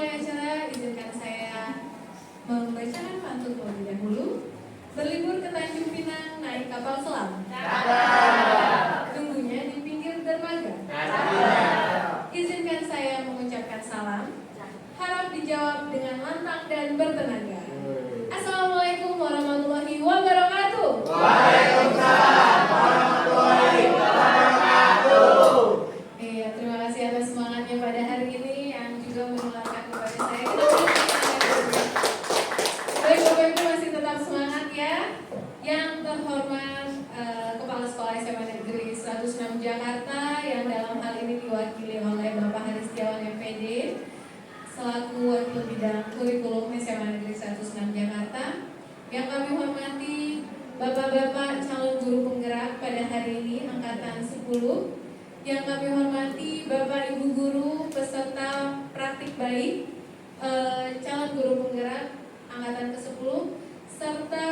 memulai acara, izinkan saya membacakan pantun terlebih dahulu. Berlibur ke Tanjung Pinang naik kapal selam. Tunggunya di pinggir dermaga. Izinkan saya mengucapkan salam. Harap dijawab dengan lantang dan bertenaga. Assalamualaikum warahmatullahi wabarakatuh. Waalaikumsalam warahmatullahi wabarakatuh. Iya, terima kasih atas semangatnya pada hari ini yang juga menularkan kepada saya. Baik, Bapak Ibu masih tetap semangat ya. Yang terhormat Kepala Sekolah SMA Negeri 106 Jakarta yang dalam hal ini diwakili oleh Bapak Haris Setiawan MPD selaku Wakil Bidang Kurikulum SMA Negeri 106 Jakarta. Yang kami hormati Bapak-bapak calon guru penggerak pada hari ini angkatan 10. Yang kami hormati Bapak Ibu guru peserta praktik baik calon guru penggerak angkatan ke-10 serta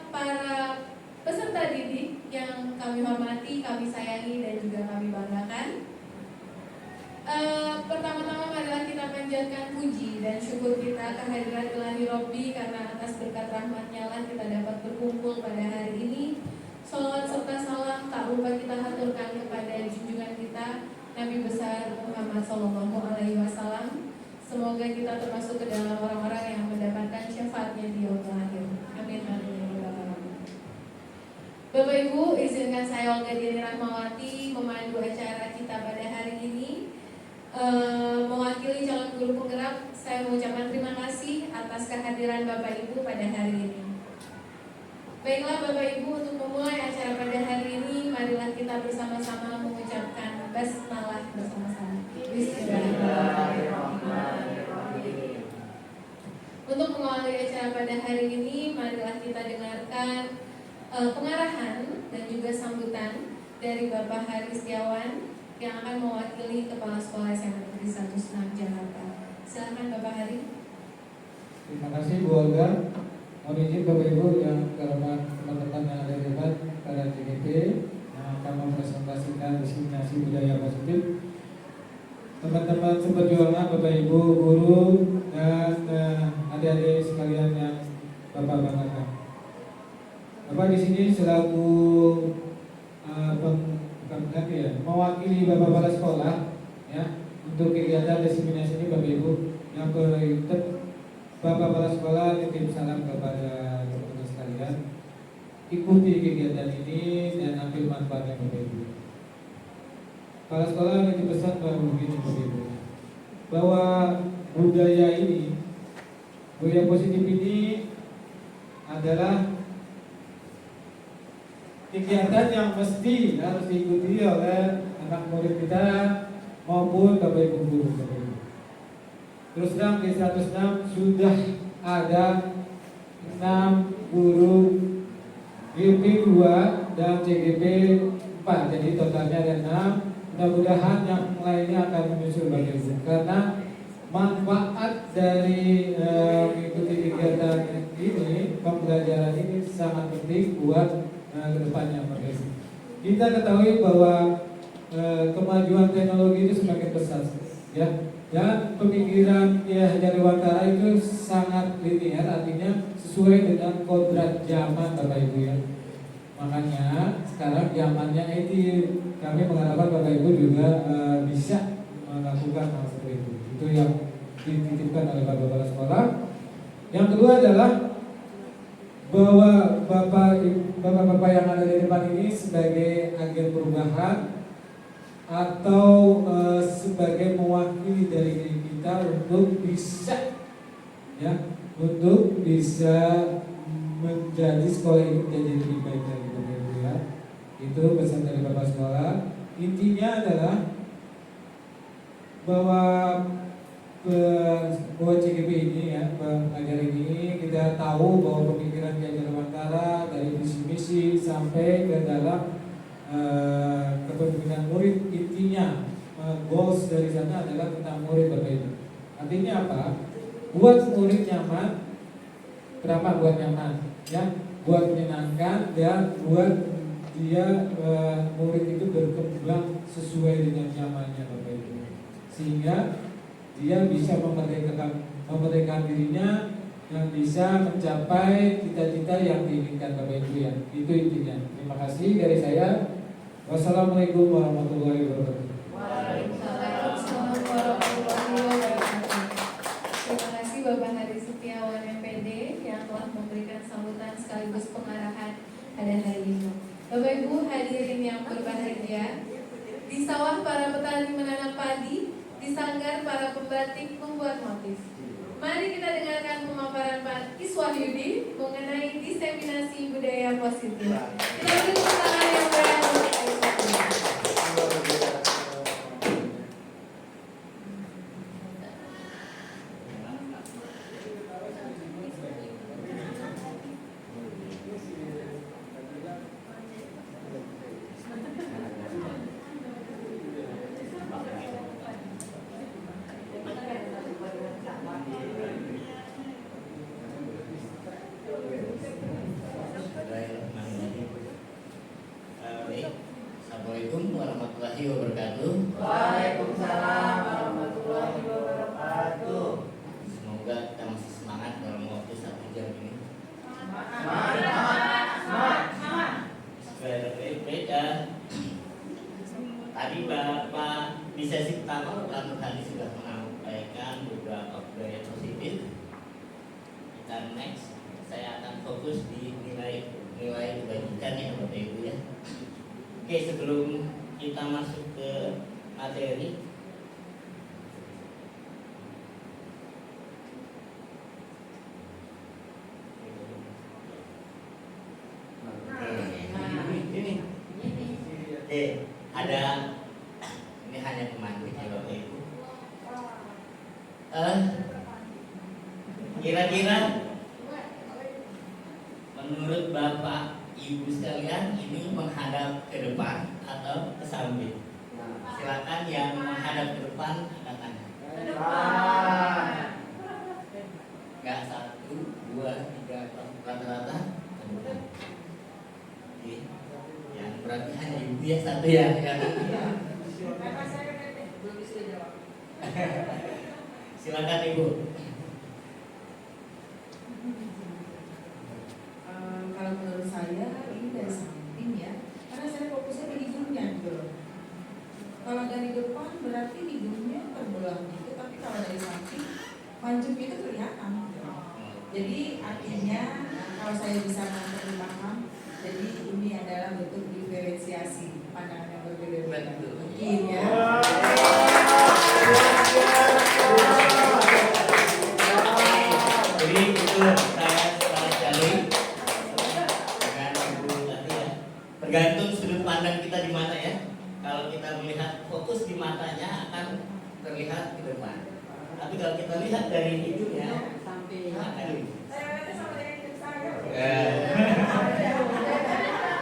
para peserta didik yang kami hormati, kami sayangi dan juga kami banggakan. Pertama-tama marilah kita panjatkan puji dan syukur kita kehadiran Ilahi Robbi karena atas berkat rahmat-Nya lah kita dapat berkumpul pada hari ini. Salawat serta salam tak lupa kita haturkan kepada junjungan kita Nabi besar Muhammad SAW. Semoga kita termasuk ke dalam orang-orang yang mendapatkan syafaatnya di yaumul akhir. Amin amin ya rabbal alamin. Bapak Ibu, izinkan saya Olga Diani Rahmawati memandu acara kita pada hari ini. Mewakili calon guru penggerak, saya mengucapkan terima kasih atas kehadiran Bapak Ibu pada hari ini. Baiklah Bapak Ibu, untuk memulai acara pada hari ini, marilah kita bersama-sama mengucapkan basmalah bersama-sama. Bismillahirrahmanirrahim. Untuk mengawali acara pada hari ini, marilah kita dengarkan pengarahan dan juga sambutan dari Bapak Haris Setiawan yang akan mewakili Kepala Sekolah SMA Negeri 106 Jakarta. Silakan Bapak Hari. Terima kasih Bu Olga. Mohon izin Bapak Ibu yang terhormat teman-teman yang ada di depan para JGP yang akan mempresentasikan diseminasi budaya positif. Teman-teman seperjuangan, Bapak Ibu guru dan adik-adik sekalian yang Bapak banggakan. Bapak di sini selaku mewakili Bapak Kepala Sekolah ya untuk kegiatan diseminasi ini Bapak Ibu yang Bapak Kepala Sekolah titip salam kepada teman-teman sekalian, ikuti kegiatan ini dan ambil manfaatnya Bapak Ibu. Kepala Sekolah titip pesan bahwa begini Bapak Ibu, bahwa budaya ini, budaya positif ini adalah kegiatan yang mesti harus diikuti oleh anak murid kita maupun Bapak Ibu guru. Terus terang di 106 sudah ada 6 guru GP 2 dan CGP 4, jadi totalnya ada 6. Mudah-mudahan yang lainnya akan menyusul Bapak Ibu, karena manfaat dari mengikuti kegiatan ini, pembelajaran ini sangat penting buat kedepannya Bapak Ibu. Kita ketahui bahwa kemajuan teknologi itu semakin pesat ya, dan pemikiran dari Wantara itu sangat linear, artinya sesuai dengan kodrat zaman Bapak Ibu ya. Makanya sekarang zamannya IT, kami mengharapkan Bapak Ibu juga bisa melakukan hal seperti itu. Itu yang dititipkan oleh Bapak Kepala Sekolah. Yang kedua adalah bahwa Bapak-bapak yang ada di depan ini sebagai agen perubahan atau sebagai mewakili dari diri kita untuk bisa menjadi sekolah ini menjadi lebih baik dari Bapak Ibu ya. Itu pesan dari Bapak Sekolah. Intinya adalah bahwa CGP ini ya, pengajar ini kita tahu bahwa pemikiran Ki Wantara dari visi misi sampai ke dalam kepemimpinan murid, intinya goals dari sana adalah tentang murid Bapak Ibu. Artinya apa? Buat murid nyaman. Kenapa buat nyaman? Ya, buat menyenangkan dan buat dia murid itu berkembang sesuai dengan nyamannya Bapak Ibu. Sehingga dia bisa memerdekakan dirinya, yang bisa mencapai cita-cita yang diinginkan Bapak Ibu ya. Itu intinya. Terima kasih dari saya. Wassalamualaikum warahmatullahi wabarakatuh. Waalaikumsalam warahmatullahi wabarakatuh. Terima kasih Bapak Hadi Setiawan MPD yang telah memberikan sambutan sekaligus pengarahan pada hari ini. Bapak Ibu hadirin yang berbahagia, di sawah para petani menanam padi, di sanggar para pembatik membuat motif. Mari kita dengarkan pemaparan Pak Iswahyudi mengenai diseminasi budaya positif. Kita beri tepuk tangan yang meriah untuk Pak Iswahyudi. Assalamualaikum warahmatullahi wabarakatuh. Waalaikumsalam warahmatullahi wabarakatuh. Semoga kita masih semangat dalam waktu 1 jam ini. Baik. Tadi Bapak di sesi pertama Pak Hadi sudah menyampaikan beberapa budaya positif. Kita next, saya akan fokus di nilai kebajikan ya Bapak Ibu ya. Oke, sebelum kita masuk ke materi, ada ini hanya pemandu ya Bapak Ibu. Kira-kira menurut Bapak Ibu sekalian ini menghadap ke depan atau ke samping? Silakan yang menghadap ke depan angkat tangan. Enggak 1, 2, 3, rata-rata ke depan. Oke. Yang berarti hanya ibu ya 1 ya. Silakan Ibu. Kalau menurut saya ini dari samping ya, karena saya fokusnya di hidungnya gitu loh. Kalau dari depan berarti hidungnya terbelah gitu, tapi kalau dari samping mancungnya itu kelihatan. Gitu. Jadi artinya kalau saya bisa mengerti paham, jadi ini adalah bentuk diferensiasi pandangan yang berbeda-beda. Mungkin ya. Jadi itu saya sekali dengan Ibu tadi ya. Tergantung sudut pandang kita di mana ya. Kalau kita melihat fokus di matanya akan terlihat ke depan. Tapi kalau kita lihat dari hidungnya akan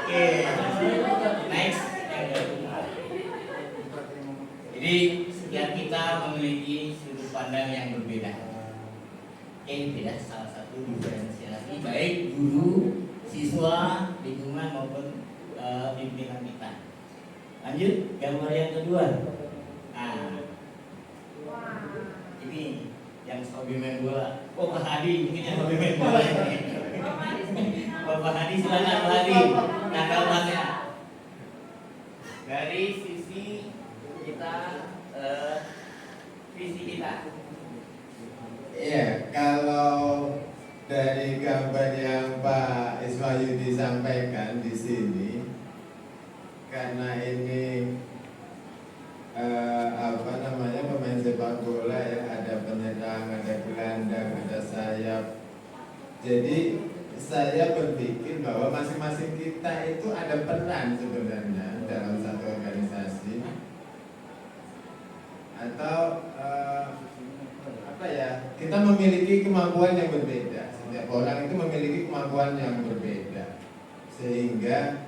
Oke, next. Jadi setiap kita memiliki sudut pandang yang berbeda. Oke, beda salah satu diferensiasi baik guru, siswa, lingkungan maupun pimpinan kita. Lanjut gambar yang kedua. Nah, ini yang hobi main bola. Oh, Pak Hadi mungkin yang hobi main bola ini. Bapak Hadi silakan Pak Hadi. Tanggapannya dari sisi kita, visi kita. Iya, kalau dari gambar yang Pak Iswahyudi sampaikan di sini, karena ini pemain sepak bola ya, ada penyerang, ada gelandang, ada sayap. Jadi saya berpikir bahwa masing-masing kita itu ada peran sebenarnya dalam satu organisasi atau kita memiliki kemampuan yang berbeda. Setiap orang itu memiliki kemampuan yang berbeda, sehingga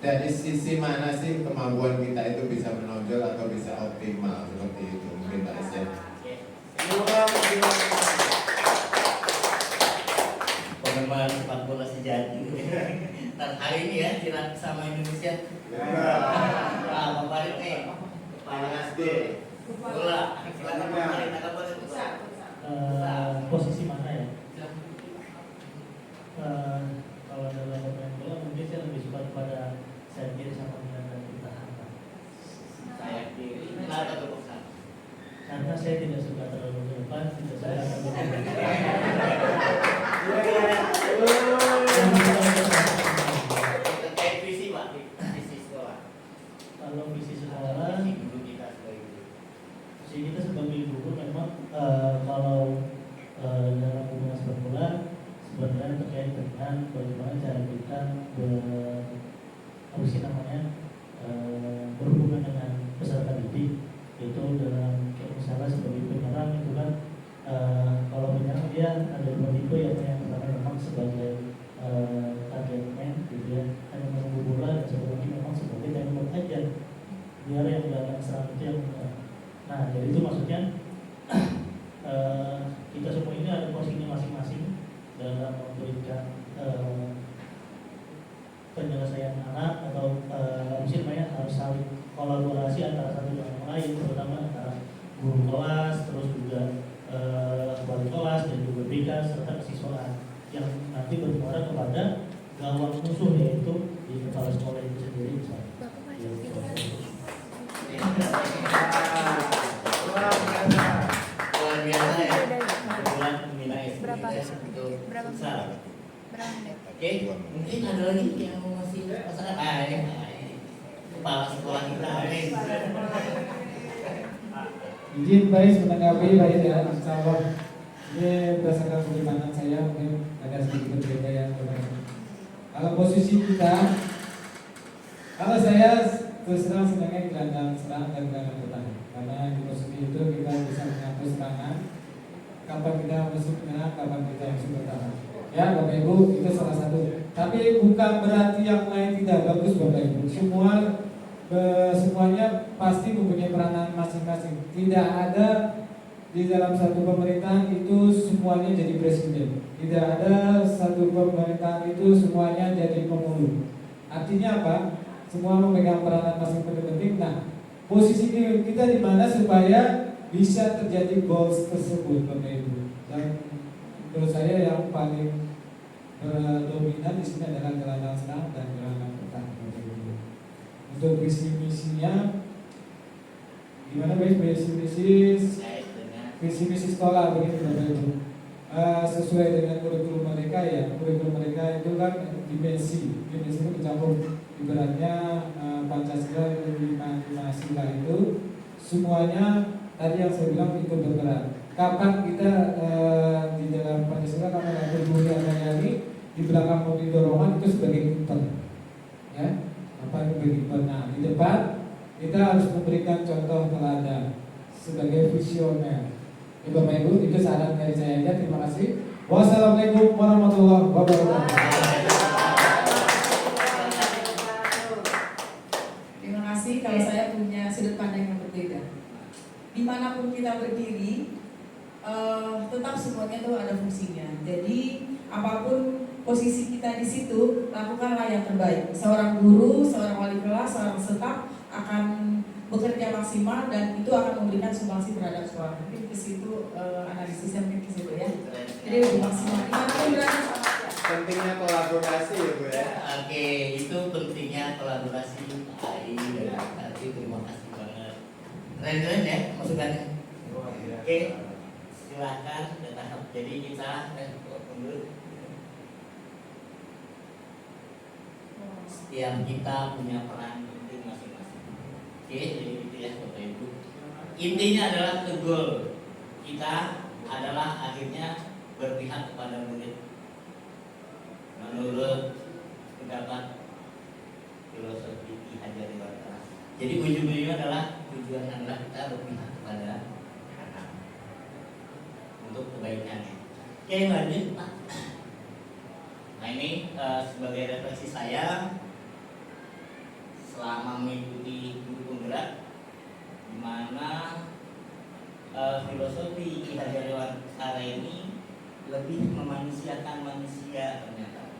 dari sisi mana sih kemampuan kita itu bisa menonjol atau bisa optimal seperti itu mungkin Pak Isya. Penggemar sepak bola sejati. Ntar hari ini ya silat sama Indonesia. Pak Farid nih, Pak Nasdi. Bola. Silakan mulai tanggapan itu. Pusat. Posisi mana ya? Kalau dalam pemain bola mungkin saya lebih suka kepada sayap kiri sama gelandang bertahan. Saya kiri. Kenapa tuh Ustaz? Karena saya tidak suka terlalu ke depan, tidak suka terlalu ke belakang. Terkait visi Pak, visi sekolah. Kalau visi sekolah, Visi guru kita sebagai guru. visi kita sebagai guru memang kalau dalam hubungan sepak bola sebenarnya terkait dengan bagaimana cara kita berhubungan dengan peserta didik, itu dalam misalnya sebagai penyerang itu kan kalau penyerang dia ada dua tipe ya, yang pertama memang sebagai target man gitu ya, hanya menunggu bola, dan satu lagi memang sebagai tembok aja biar yang belakang serang itu yang benar. Nah jadi itu maksudnya kita semua ini ada porsinya masing-masing dalam memberikan penyelesaian anak atau misalnya harus saling kolaborasi antara satu dengan yang lain, terutama antara guru kelas, terus juga wali kelas dan juga BK serta kesiswaan yang nanti bermuara kepada gawang musuh, yaitu di kepala sekolah itu sendiri misalnya. Luar biasa ya. Kebetulan pembina SD Berapa? itu Berapa? besar. Berapa menit? Oke, mungkin ada lagi yang mau ngasih masalah. Ya. Kepala sekolah kita. Izin Bais menanggapi Bais ya, insya Allah. Ini berdasarkan pertimbangan saya mungkin agak sedikit berbeda ya. Kalau posisi kita, kalau saya terus terang senangnya gelandang serang dan gelandang bertahan, karena di posisi itu kita bisa mengatur serangan, kapan kita mesti menyerang, kapan kita mesti bertahan. Ya Bapak Ibu, itu salah satu. Tapi bukan berarti yang lain tidak bagus Bapak Ibu. Semuanya pasti mempunyai peranan masing-masing. Tidak ada di dalam satu pemerintahan itu semuanya jadi presiden. Tidak ada satu pemerintahan itu semuanya jadi pemulung. Artinya apa? Semua memegang peranan masing-masing. Nah, posisi kita di mana supaya bisa terjadi goals tersebut Bapak Ibu. Dan menurut saya yang paling dominan di sini adalah gelandang serang dan gelandang bertahan. Untuk visi misinya gimana guys? Visi misi sekolah begitu Bapak Ibu. Sesuai dengan kurikulum mereka ya. Kurikulum mereka itu kan dimensi itu mencakup ibaratnya Pancasila, 5 sila itu semuanya tadi yang saya bilang ikut berperan. Kapan kita di dalam Pancasila kapan ada berbunyi hari di belakang mobil dorongan itu sebagai kiper, ya. Apa itu sebagai kiper? Nah di depan kita harus memberikan contoh teladan sebagai visioner. Ya, Bapak Ibu, itu saran dari saya aja. Terima kasih. Wassalamualaikum warahmatullahi wabarakatuh. Terima kasih. Kalau saya punya sudut pandang yang berbeda. Dimanapun kita berdiri, tetap semuanya itu ada fungsinya. Jadi apapun posisi kita di situ, lakukanlah yang terbaik. Seorang guru, seorang wali kelas, seorang staf akan bekerja maksimal dan itu akan memberikan sumbangsi terhadap sekolah. Mungkin ke situ analisisnya mungkin ke situ ya. Jadi lebih maksimal. Dimanapun berada sama aja. Pentingnya kolaborasi ya Bu ya. Oke, itu pentingnya kolaborasi AI dan nanti terima kasih banget. Keren-keren ya masukannya. Oke, silakan datang. Jadi kita mundur. Setiap kita punya peran penting masing-masing. Oke, jadi gitu ya Bapak Ibu. Intinya adalah ke goal kita adalah akhirnya berpihak kepada murid. Menurut pendapat filosofi Ki Hajar Dewantara. Jadi ujung-ujungnya adalah tujuan adalah kita berpihak kepada anak untuk kebaikannya. Oke, lanjut Pak. Nah ini sebagai refleksi saya selama mengikuti guru penggerak, di mana filosofi Ki Hajar Dewantara ini lebih memanusiakan manusia ternyata.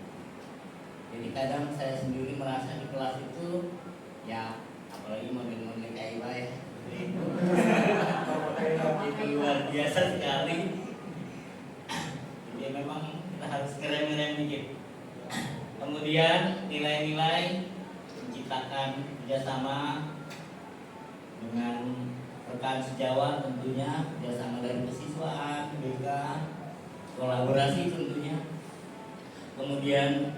Jadi kadang saya sendiri merasa di kelas itu ya apalagi model-model kayak ya Itu luar biasa sekali. Jadi memang kita harus ngerem-ngerem dikit. Kemudian nilai-nilai menciptakan kerjasama dengan rekan sejawat, tentunya kerjasama dari kesiswaan, BK, kolaborasi tentunya. Kemudian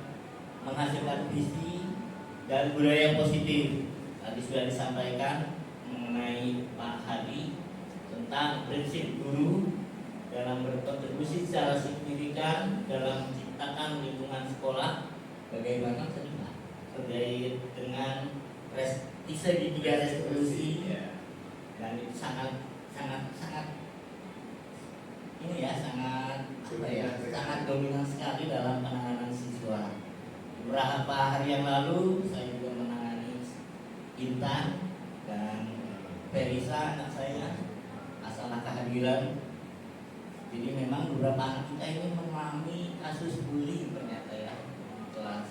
menghasilkan visi dan budaya positif. Tadi sudah disampaikan mengenai Pak Hadi tentang prinsip guru dalam berkontribusi secara signifikan dalam menciptakan lingkungan sekolah. Bagaimana tadi Pak terkait dengan prestise di 3 resolusi, dan itu sangat ini ya, sangat dominan sekali dalam penanganan siswa. Beberapa hari yang lalu saya juga menangani Intan dan Perisa, anak saya, masalah kehadiran. Jadi memang beberapa anak kita ini mengalami kasus bullying ternyata ya di kelas.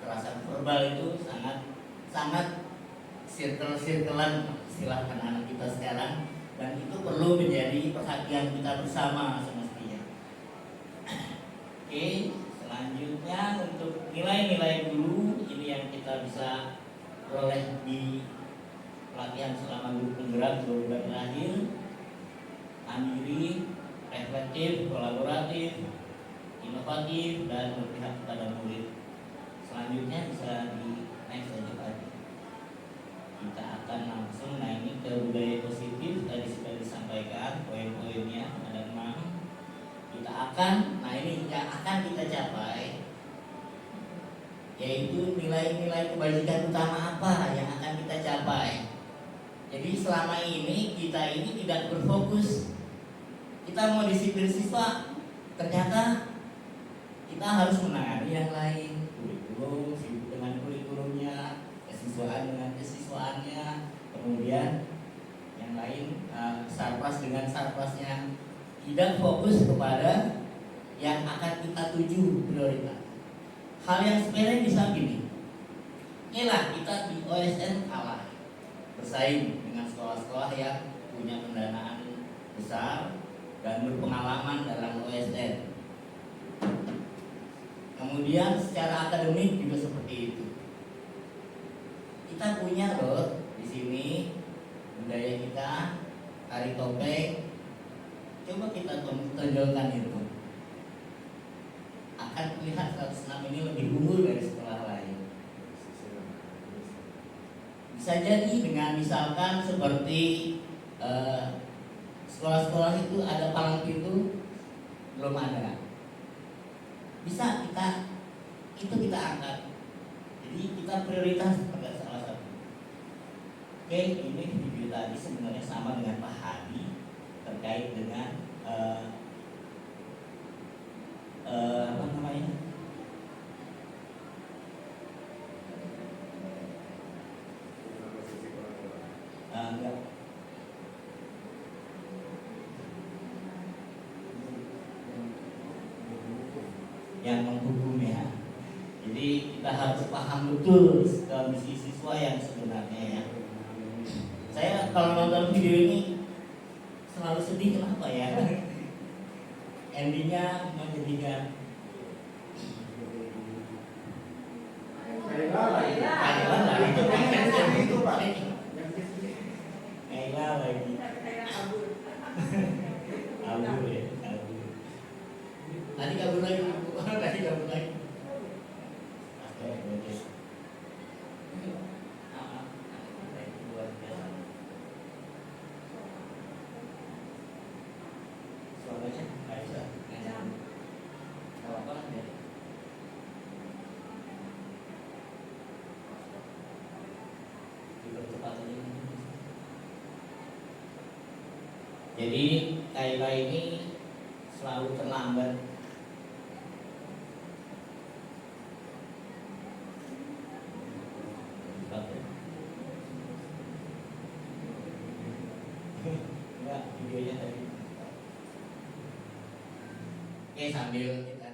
Kekerasan verbal itu sangat circle-circlean istilahkan anak kita sekarang, dan itu perlu menjadi perhatian kita bersama semestinya. Oke, selanjutnya untuk nilai-nilai dulu ini yang kita bisa peroleh di pelatihan selama guru penggerak 2 bulan terakhir. Mandiri, reflektif, kolaboratif, inovatif, dan berpihak kepada murid. Selanjutnya bisa di next saja Pak. Kita akan langsung naik ke budaya positif. Tadi sudah disampaikan poin-poinnya ada 6. Kita akan, nah ini yang akan kita capai, yaitu nilai-nilai kebajikan utama apa yang akan kita capai. Jadi selama ini kita ini tidak berfokus. Kita mau disiplin siswa, ternyata kita harus menangani yang lain. Kurikulum, sibuk dengan kurikulumnya, kesiswaan dengan kesiswaannya, kemudian yang lain sarpras dengan sarprasnya. Tidak fokus kepada yang akan kita tuju prioritas. Hal yang sepele bisa gini. Inilah kita di OSN kalah bersaing dengan sekolah-sekolah yang punya pendanaan besar dan berpengalaman dalam OSN. Kemudian secara akademik juga seperti itu. Kita punya loh di sini budaya kita, tari topeng. Coba kita tonjolkan itu. Akan terlihat 106 ini lebih unggul dari sekolah lain. Bisa jadi dengan misalkan seperti sekolah-sekolah itu ada palang pintu, belum ada. Bisa kita angkat. Jadi kita prioritas pada salah satu. Oke, ini video tadi sebenarnya sama dengan Pak Hadi terkait dengan apa namanya? Enggak. Yang menghukum ya. Jadi kita harus paham betul kondisi siswa yang sebenarnya ya. Saya kalau nonton video ini selalu sedih, kenapa ya? Endingnya menyedihkan. Kaila lagi. Kabur ya, kabur. Tadi kabur lagi, tadi kabur lagi. Suaranya nggak bisa. Apa ya? Dipercepat aja. Jadi Kaila ini selalu terlambat. Enggak, videonya tadi. Oke, sambil kita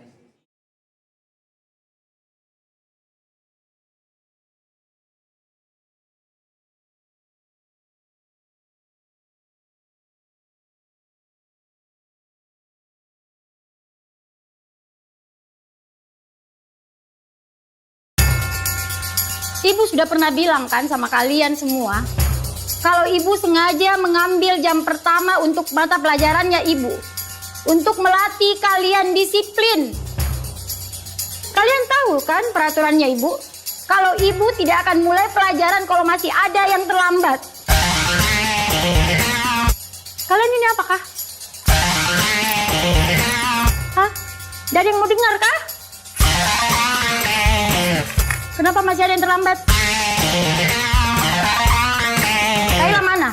Ibu sudah pernah bilang kan sama kalian semua, kalau ibu sengaja mengambil jam pertama untuk mata pelajarannya ibu, untuk melatih kalian disiplin. Kalian tahu kan peraturannya ibu? Kalau ibu tidak akan mulai pelajaran kalau masih ada yang terlambat. Kalian ini apakah? Hah? Dari yang mau dengar kah? Kenapa masih ada yang terlambat? Kayla mana?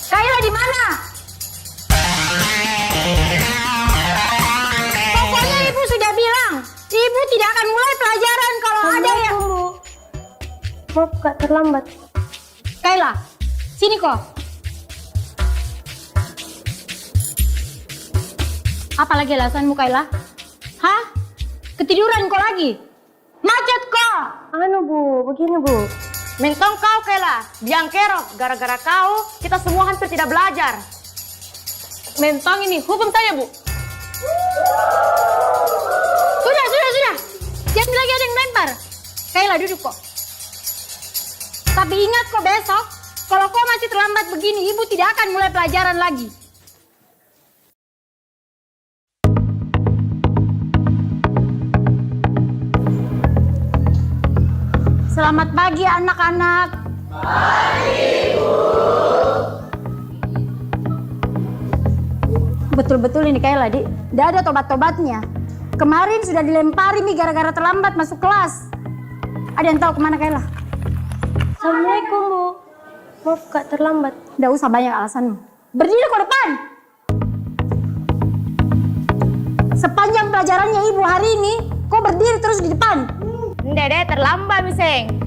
Kayla di mana? Pokoknya ibu sudah bilang, ibu tidak akan mulai pelajaran kalau ada yang... Maaf Kak, terlambat. Kayla, sini kok. Apa lagi alasanmu Kayla? Hah? Ketiduran kau lagi? Macet kok! Anu Bu, begini Bu. Mentong kau Kayla, biang kerok. Gara-gara kau, kita semua hampir tidak belajar. Mentong ini, hukum saya Bu. Sudah. Jangan lagi ada yang melempar. Kayla duduk kok. Tapi ingat kok besok, kalau kau masih terlambat begini, ibu tidak akan mulai pelajaran lagi. Selamat pagi anak-anak. Pagi, Bu. Betul-betul ini Kayla, Dik. Tidak ada tobat-tobatnya. Kemarin sudah dilempari nih gara-gara terlambat masuk kelas. Ada yang tahu kemana Kayla? Assalamualaikum Bu. Maaf Kak, terlambat. Tidak usah banyak alasanmu. Berdiri ke depan. Sepanjang pelajarannya ibu hari ini, kau berdiri terus di depan. Dede terlambat miseng.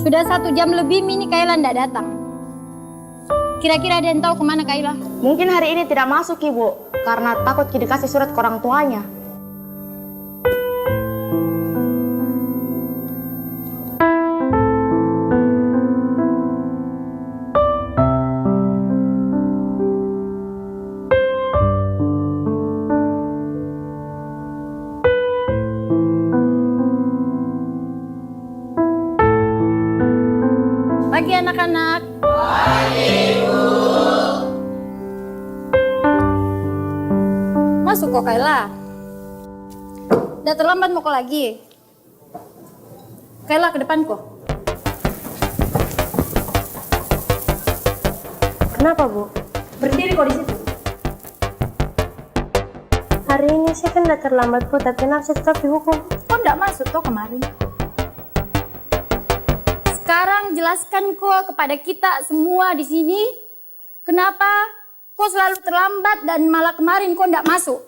Sudah 1 jam lebih Mini Kayla tidak datang. Kira-kira ada yang tahu kemana Kayla? Mungkin hari ini tidak masuk Ibu, karena takut dikasih surat ke orang tuanya. Pagi anak-anak. Masuk kok Kayla. Udah terlambat mau kok lagi. Kayla ke depan kok. Kenapa Bu? Berdiri kok di situ. Hari ini saya kan udah terlambat Bu, tapi kenapa saya tetap dihukum? Kok enggak masuk toh kemarin? Sekarang jelaskan kok kepada kita semua di sini, kenapa kok selalu terlambat dan malah kemarin kok enggak masuk?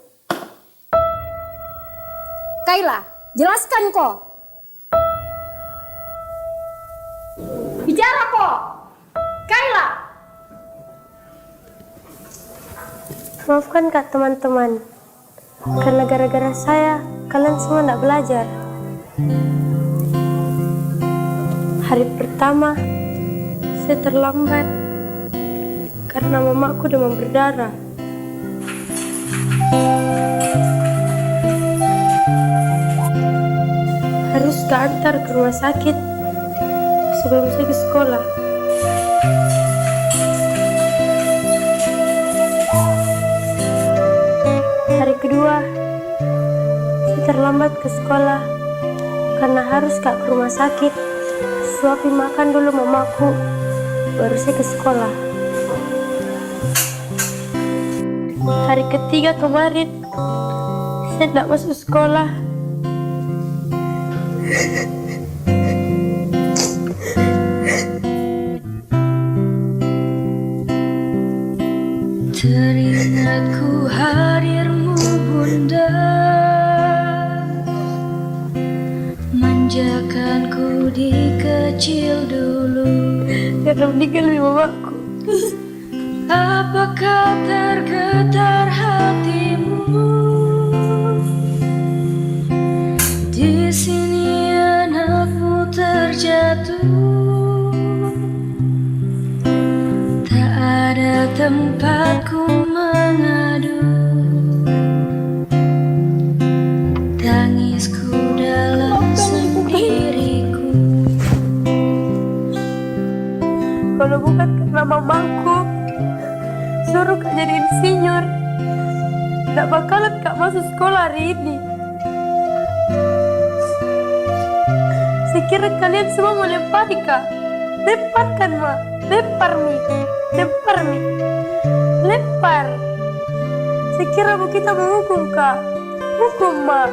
Kayla, jelaskan kok. Bicara kok. Kayla. Maafkan Kak teman-teman. Karena gara-gara saya, kalian semua enggak belajar. Hari pertama, saya terlambat karena mamaku demam berdarah. Harus keantar ke rumah sakit sebelum saya ke sekolah. Hari kedua, saya terlambat ke sekolah karena harus ke rumah sakit. Suapin makan dulu mamaku, baru saya ke sekolah. Hari ketiga kemarin, saya tidak masuk sekolah. Teringatku karena meninggalnya mamaku. Apakah tergetar hatimu? Di sini anakmu terjatuh, tak ada tempatku mengadu. Tangisku dalam sendiriku. Kalau bukan karena mamaku suruh Kak jadi insinyur, gak bakalan Kak masuk sekolah hari ini. Saya kira kalian semua mau lempari Kak. Lemparkan Ma, lempar Mi, lempar Mi, lempar. Saya kira Bu kita mau hukum Kak, hukum Ma.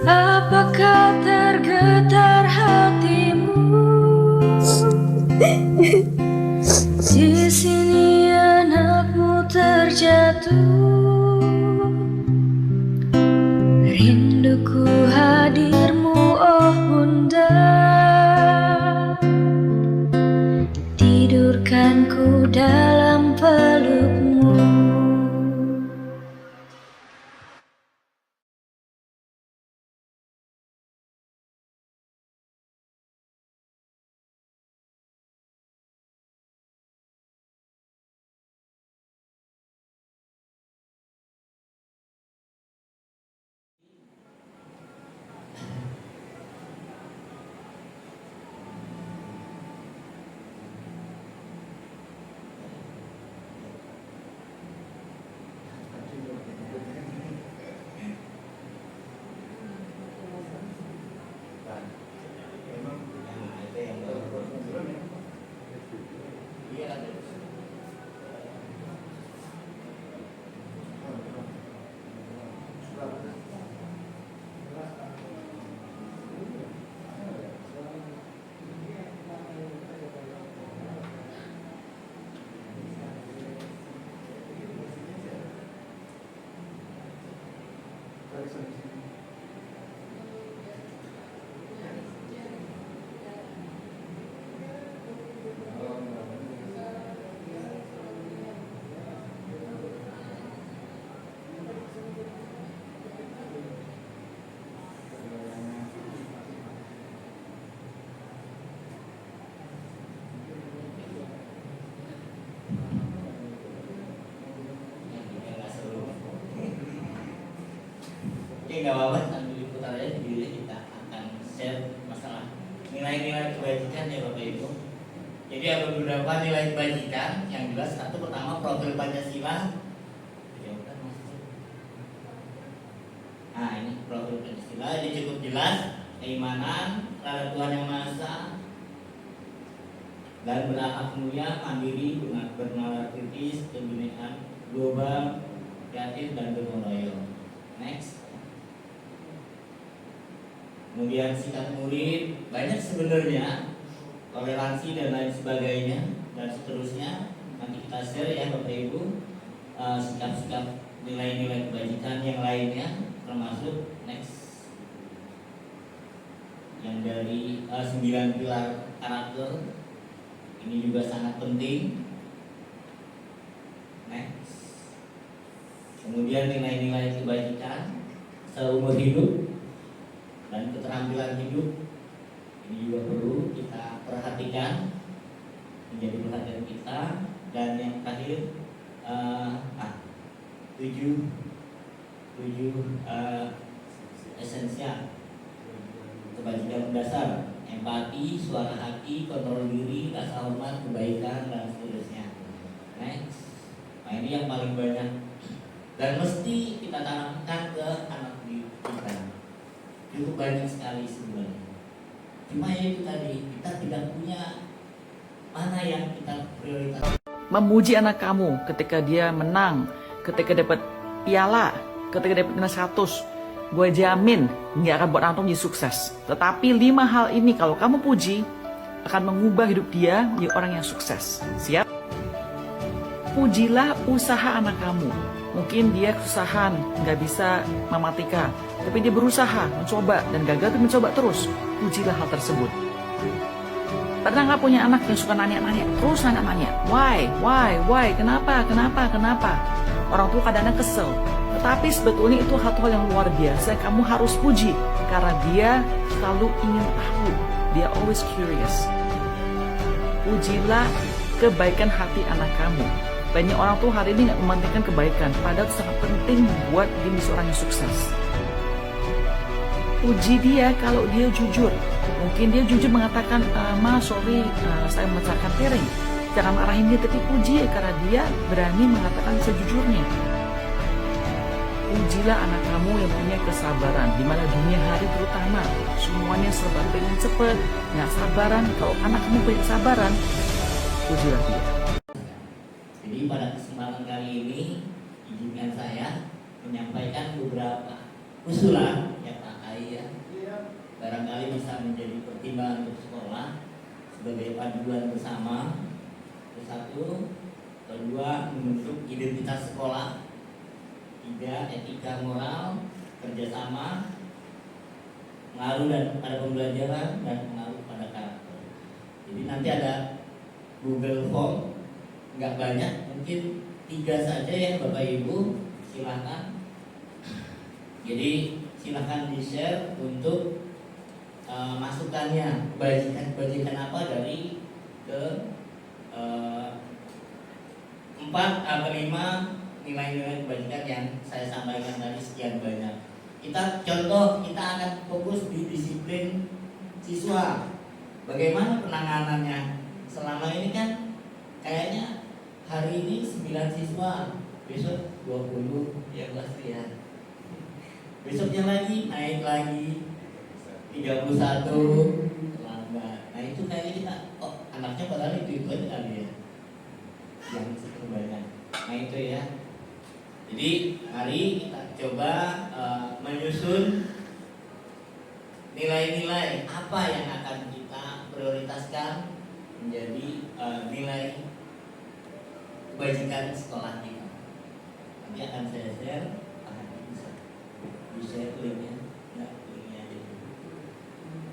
Apakah tergetar hatimu? Di sini anakmu terjatuh, rinduku hadirmu oh bunda, tidurkanku dalam pelukmu. Oke, nggak apa-apa, sambil diputar aja dulu kita akan share masalah nilai-nilai kebajikan ya Bapak Ibu. Jadi ada beberapa nilai kebajikan yang jelas. Satu, pertama profil Pancasila. Nah, ini profil Pancasila, ini cukup jelas. Keimanan terhadap Tuhan Yang Maha Esa dan berakhlak mulia, mandiri, bernalar kritis, kebinekaan, global, kreatif, dan gotong royong. Next. Kemudian sikap murid, banyak sebenarnya, toleransi dan lain sebagainya, dan seterusnya. Nanti kita share ya Bapak Ibu, sikap-sikap nilai-nilai kebajikan yang lainnya, termasuk next yang dari 9 pilar karakter. Ini juga sangat penting. Next. Kemudian nilai-nilai kebajikan seumur hidup dan keterampilan hidup, ini juga perlu kita perhatikan, menjadi perhatian kita. Dan yang terakhir 7 esensial kebajikan dasar: empati, suara hati, kontrol diri, rasa hormat, kebaikan, dan seterusnya. Next. Nah, ini yang paling banyak dan mesti kita tanamkan ke anak kita. Cukup banyak sekali sebenarnya. Cuma ya itu tadi, kita tidak punya mana yang kita prioritas. Memuji anak kamu ketika dia menang, ketika dapat piala, ketika dapat nilai 100, gue jamin nggak akan buat antum jadi sukses. Tetapi 5 hal ini kalau kamu puji akan mengubah hidup dia menjadi orang yang sukses. Siap? Pujilah usaha anak kamu. Mungkin dia kesusahan, nggak bisa matematika, tapi dia berusaha, mencoba, dan gagal tapi mencoba terus. Pujilah hal tersebut. Pernah nggak punya anak yang suka nanya-nanya, terus nanya-nanya, why, kenapa? Orang tua kadang-kadang kesel. Tetapi sebetulnya itu hal-hal yang luar biasa, kamu harus puji, karena dia selalu ingin tahu, dia always curious. Pujilah kebaikan hati anak kamu. Banyak orang tuh hari ini nggak mementingkan kebaikan, padahal itu sangat penting buat dia menjadi seorang yang sukses. Puji dia kalau dia jujur. Mungkin dia jujur mengatakan, sorry, saya memecahkan piring. Jangan marahin dia, tapi puji karena dia berani mengatakan sejujurnya. Pujilah anak kamu yang punya kesabaran, di mana dunia hari terutama semuanya serba pengen cepet, nggak sabaran. Kalau anak kamu punya kesabaran, pujilah dia. Jadi pada kesempatan kali ini izinkan saya menyampaikan beberapa usulan ya Pak Ai ya. Barangkali bisa menjadi pertimbangan untuk sekolah sebagai panduan bersama. Satu, kedua, membentuk identitas sekolah. Tiga, etika moral, kerjasama, pengaruh dan pada pembelajaran dan pengaruh pada karakter. Jadi nanti ada Google Form, nggak banyak, mungkin 3 saja ya Bapak Ibu, silahkan. Jadi silahkan di-share untuk masukannya, kebajikan apa dari ke 4 atau 5 nilai-nilai kebajikan yang saya sampaikan tadi sekian banyak. Kita akan fokus di disiplin siswa. Bagaimana penanganannya? Selama ini kan kayaknya hari ini 9 siswa, besok 20 ya pasti ya. Besoknya lagi naik lagi 31 lambat. Nah itu kayaknya kita anaknya padahal itu aja kali ya. Yang sebanyak. Nah itu ya. Jadi mari kita coba menyusun nilai-nilai apa yang akan kita prioritaskan menjadi nilai kebajikan sekolah kita. Nanti akan saya share, bisa di-share linknya, enggak linknya aja.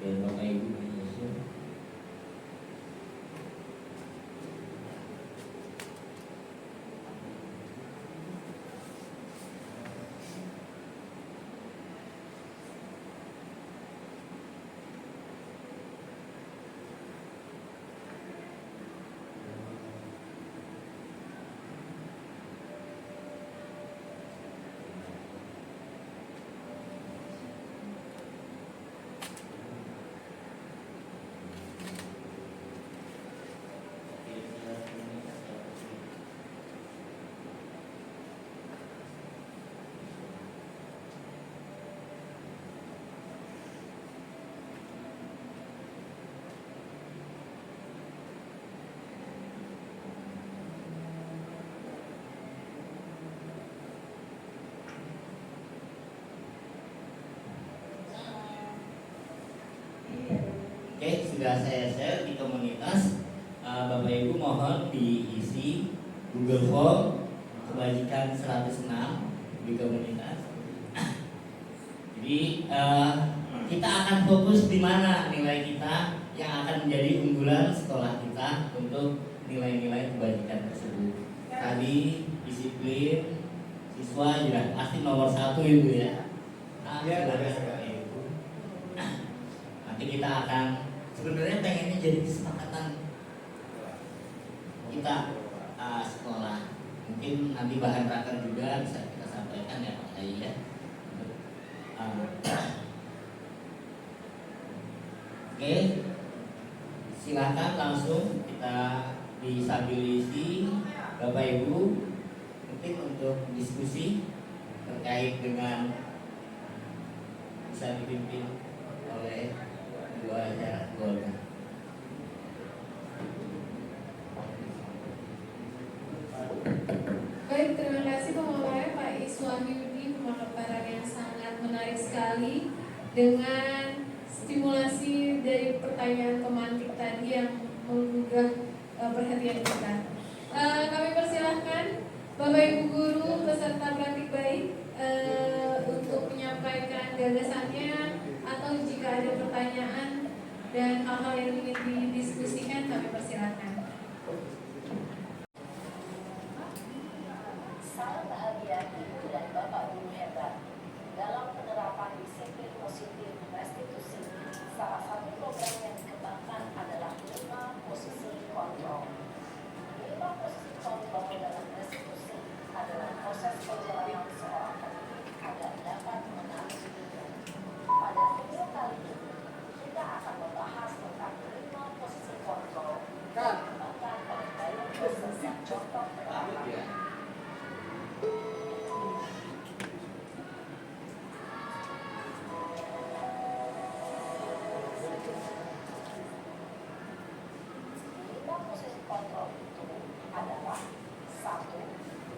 Biar Bapak Ibu menyusun. Oke, sudah saya share di komunitas. Bapak Ibu mohon diisi Google Form kebajikan 106 di komunitas. Jadi kita akan fokus di mana nilai kita yang akan menjadi unggulan sekolah kita untuk nilai-nilai kebajikan tersebut. Tadi disiplin siswa juga pasti nomor 1 Ibu ya. Nanti kita akan sebenarnya pengennya jadi kesepakatan kita sekolah. Mungkin nanti bahan raker juga bisa kita sampaikan ya Pak Ai ya. Oke, silakan langsung kita sambil isi Bapak Ibu mungkin untuk diskusi terkait dengan bisa dipimpin oleh dua acara keluarga. Baik, terima kasih Pemaparan Pak Iswahyudi, pemaparan yang sangat menarik sekali dengan stimulasi dari pertanyaan pemantik tadi yang menggugah perhatian kita. Kami persilahkan Bapak Ibu Guru beserta praktik baik untuk menyampaikan gagasannya atau jika ada pertanyaan dan hal-hal yang ingin didiskusikan kami persilahkan. Salam bahagia Ibu dan Bapak Guru hebat. Dalam penerapan disiplin positif restitusi, salah satu program yang dikembangkan adalah 5 posisi kontrol. 5 posisi kontrol dalam restitusi adalah proses perjalanan seorang pendidik agar dapat mengenal dirinya. Pada video kali ini, kita akan membahas tentang 5 posisi kontrol yang dikembangkan oleh Bayu Proses yang contoh penerapan. Posisi kontrol itu adalah 1.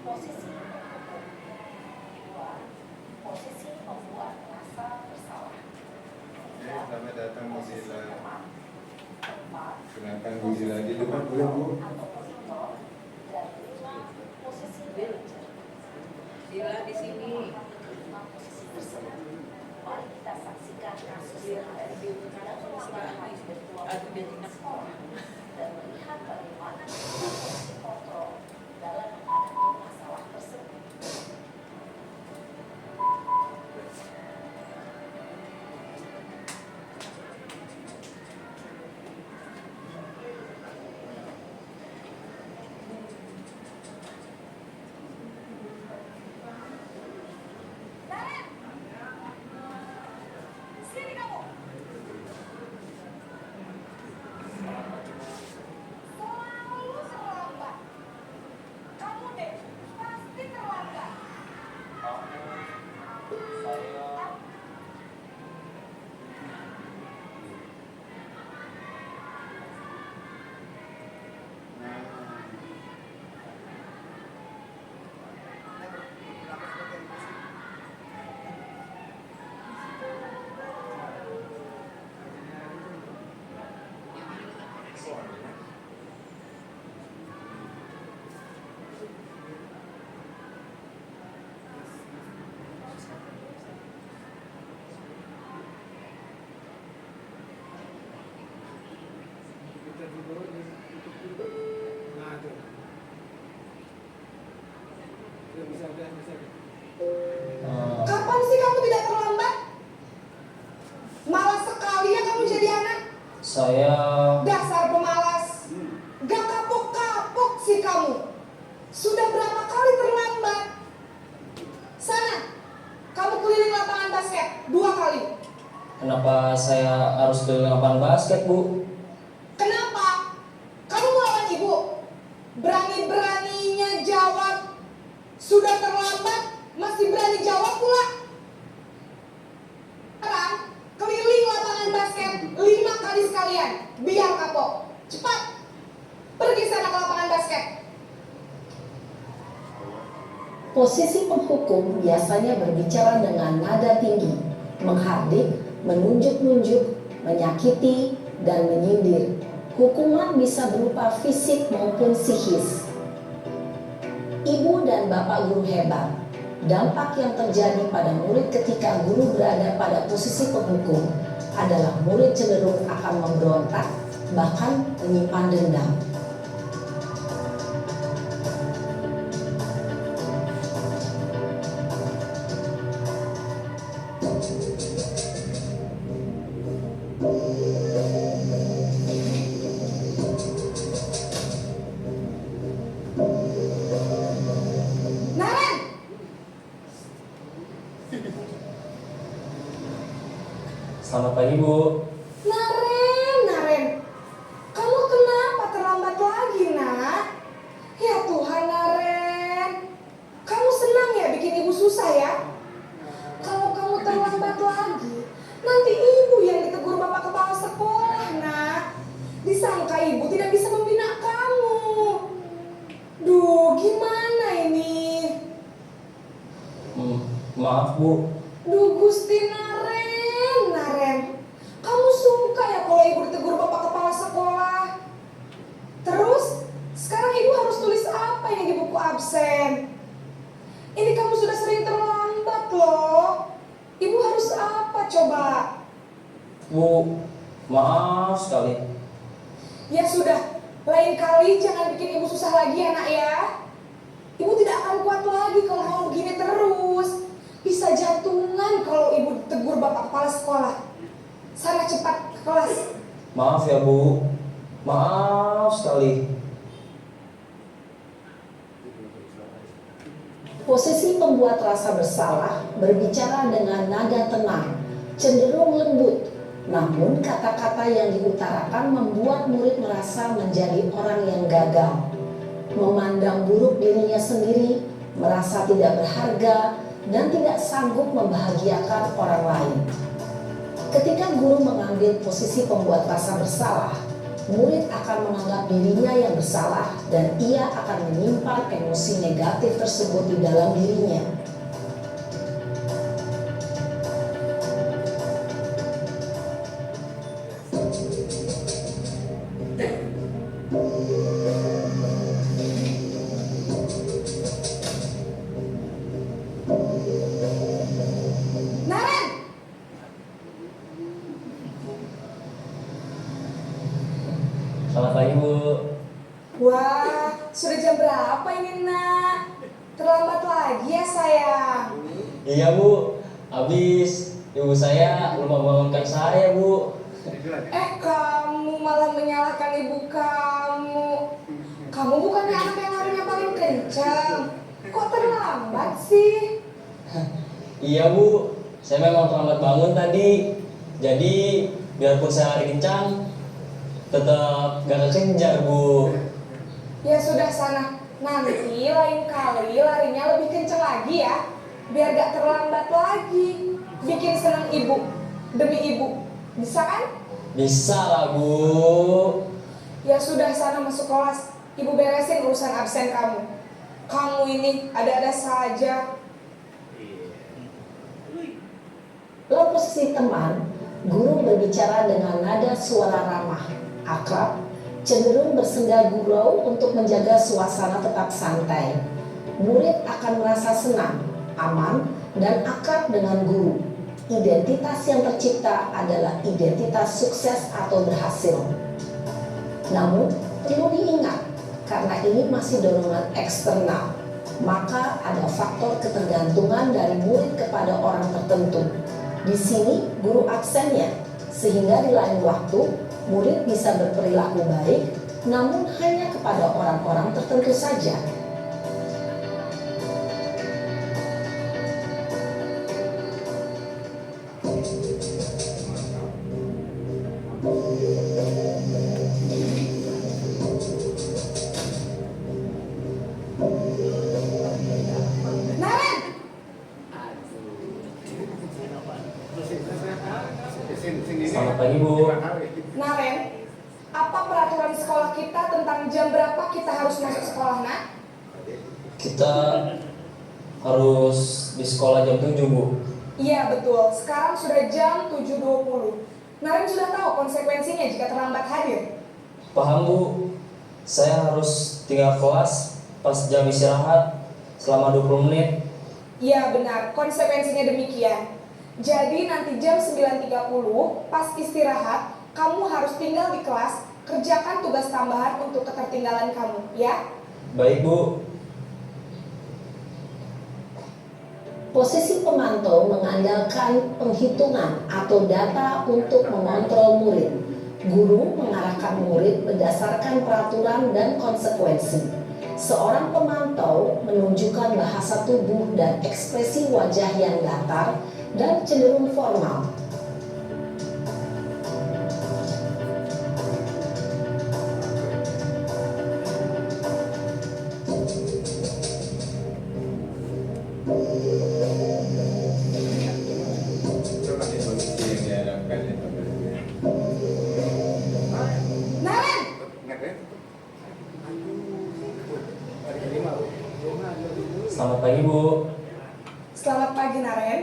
Posisi menghukum, 2. Posisi membuat rasa bersalah, 3. Selamat datang Bu posisi Zila. teman, 4. Silakan Bu Zila di depan boleh Bu. Atau monitor, dan 5. Posisi manajer. Zila di sini. 5 posisi tersebut. Mari kita saksikan kasus yang ada di pelanggaran virtual di sekolah dan melihat bagaimana posisi kontrol dalam menghadapi masalah tersebut. Sini kamu. Selalu terlambat. Kamu deh pasti terlambat. Kita dulu tutup dulu. Nah, itu. Bisa. Kapan sih kamu tidak terlambat? Malas sekali ya kamu jadi anak. Saya Dasar pemalas. Gak kapok-kapok sih kamu. Sudah berapa kali terlambat? Sana, kamu keliling lapangan basket 2 kali. kenapa saya harus keliling lapangan basket, Bu? Kenapa? Kamu melawan ibu. Berani-beraninya jawab. Sudah terlambat, masih berani jawab pula. Sekarang, keliling lapangan basket 5 kali sekalian. Biar kapok. Cepat. Pergi sana ke lapangan basket. Posisi penghukum biasanya berbicara dengan nada tinggi, menghardik, menunjuk-nunjuk, menyakiti, dan menyindir. Hukuman bisa berupa fisik maupun psikis. Ibu dan Bapak Guru hebat, dampak yang terjadi pada murid ketika guru berada pada posisi penghukum adalah murid cenderung akan memberontak, bahkan menyimpan dendam. Naren! Selamat pagi, Bu. Naren. Kamu kenapa terlambat lagi, nak? Ya Tuhan, Naren. Kamu senang ya bikin ibu susah ya? Kalau kamu terlambat lagi, nanti ibu yang ditegur Bapak Kepala Sekolah, nak. Disangka ibu tidak bisa membina kamu. Duh, gimana ini? Maaf, Bu. Duh, Gusti Naren. Kamu suka ya kalau ibu ditegur Bapak Kepala Sekolah? Terus, sekarang ibu harus tulis ini di buku absen? Ini kamu sudah sering terlambat loh. Ibu harus apa coba? Bu, maaf sekali. Ya sudah, lain kali jangan bikin ibu susah lagi ya nak ya. Ibu tidak akan kuat lagi kalau kamu begini terus. Bisa jantungan kalau ibu tegur bapak kepala sekolah. Sana cepat ke kelas. Maaf ya Bu, maaf sekali. Posisi pembuat rasa bersalah berbicara dengan nada tenang, cenderung lembut. Namun kata-kata yang diutarakan membuat murid merasa menjadi orang yang gagal, memandang buruk dirinya sendiri, merasa tidak berharga, dan tidak sanggup membahagiakan orang lain. Ketika guru mengambil posisi pembuat rasa bersalah, murid akan menganggap dirinya yang bersalah dan ia akan menyimpan emosi negatif tersebut di dalam dirinya. Naren! Selamat pagi Bu. Wah, sudah jam berapa ini nak? Terlambat lagi ya sayang. Iya Bu, habis ibu saya lupa bangunkan saya Bu. Kamu malah menyalahkan ibu kamu. Kamu bukannya anak yang larinya paling kencang. Kok terlambat sih? Iya Bu, saya memang terlambat bangun tadi. Jadi biarpun saya lari kencang, tetap gak kekejar Bu. Ya sudah sana. Nanti lain kali larinya lebih kencang lagi ya. Biar gak terlambat lagi. Bikin senang ibu. Demi ibu. Bisa kan? Bisa lah Bu. Ya sudah sana masuk kelas. Ibu beresin urusan absen kamu. Kamu ini ada-ada saja. Dalam posisi teman, guru berbicara dengan nada suara ramah, akrab, cenderung bersenda gurau untuk menjaga suasana tetap santai. Murid akan merasa senang, aman, dan akrab dengan guru. Identitas yang tercipta adalah identitas sukses atau berhasil. Namun, perlu diingat, karena ini masih dorongan eksternal, maka ada faktor ketergantungan dari murid kepada orang tertentu. Di sini guru absennya, sehingga di lain waktu murid bisa berperilaku baik, namun hanya kepada orang-orang tertentu saja. Naren! Selamat pagi Bu. Naren, apa peraturan sekolah kita tentang jam berapa kita harus masuk sekolah, nak? Kita harus di sekolah jam 7 Bu. Iya betul, sekarang sudah jam 7.20. Naren sudah tahu konsekuensinya jika terlambat hadir. Paham Bu. Saya harus tinggal kelas pas jam istirahat selama 20 menit. Iya benar, konsekuensinya demikian. Jadi nanti jam 9.30 pas istirahat, kamu harus tinggal di kelas, kerjakan tugas tambahan untuk ketertinggalan kamu, ya? Baik Bu. Posisi pemantau mengandalkan penghitungan atau data untuk mengontrol murid. Guru mengarahkan murid berdasarkan peraturan dan konsekuensi. Seorang pemantau menunjukkan bahasa tubuh dan ekspresi wajah yang datar dan cenderung formal. Naren! Selamat pagi Bu. Selamat pagi Naren.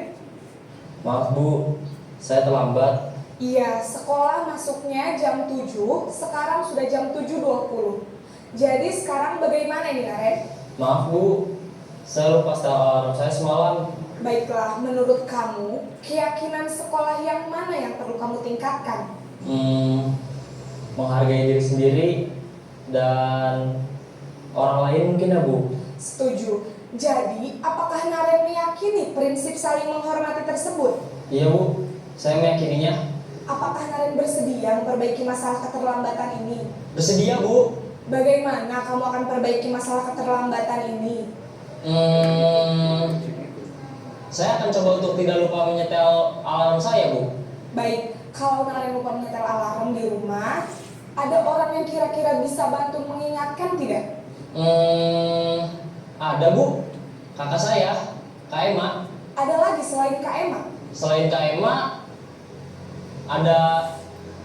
Maaf Bu, saya terlambat. Iya, sekolah masuknya jam 7, sekarang sudah jam 7.20. Jadi sekarang bagaimana ini Naren? Maaf Bu, saya lupa setel alarm saya semalam. Baiklah, menurut kamu, keyakinan sekolah yang mana yang perlu kamu tingkatkan? Menghargai diri sendiri dan orang lain mungkin ya Bu. Setuju. Jadi, apakah Naren meyakini prinsip saling menghormati tersebut? Iya Bu, saya meyakininya. Apakah Naren bersedia memperbaiki masalah keterlambatan ini? Bersedia Bu. Bagaimana kamu akan perbaiki masalah keterlambatan ini? Saya akan coba untuk tidak lupa menyetel alarm saya Bu. Baik, kalau Naren lupa menyetel alarm di rumah, ada orang yang kira-kira bisa bantu mengingatkan tidak? Ada Bu, kakak saya, Kak Emma. Ada lagi selain Kak Emma? Selain Kak Emma, ada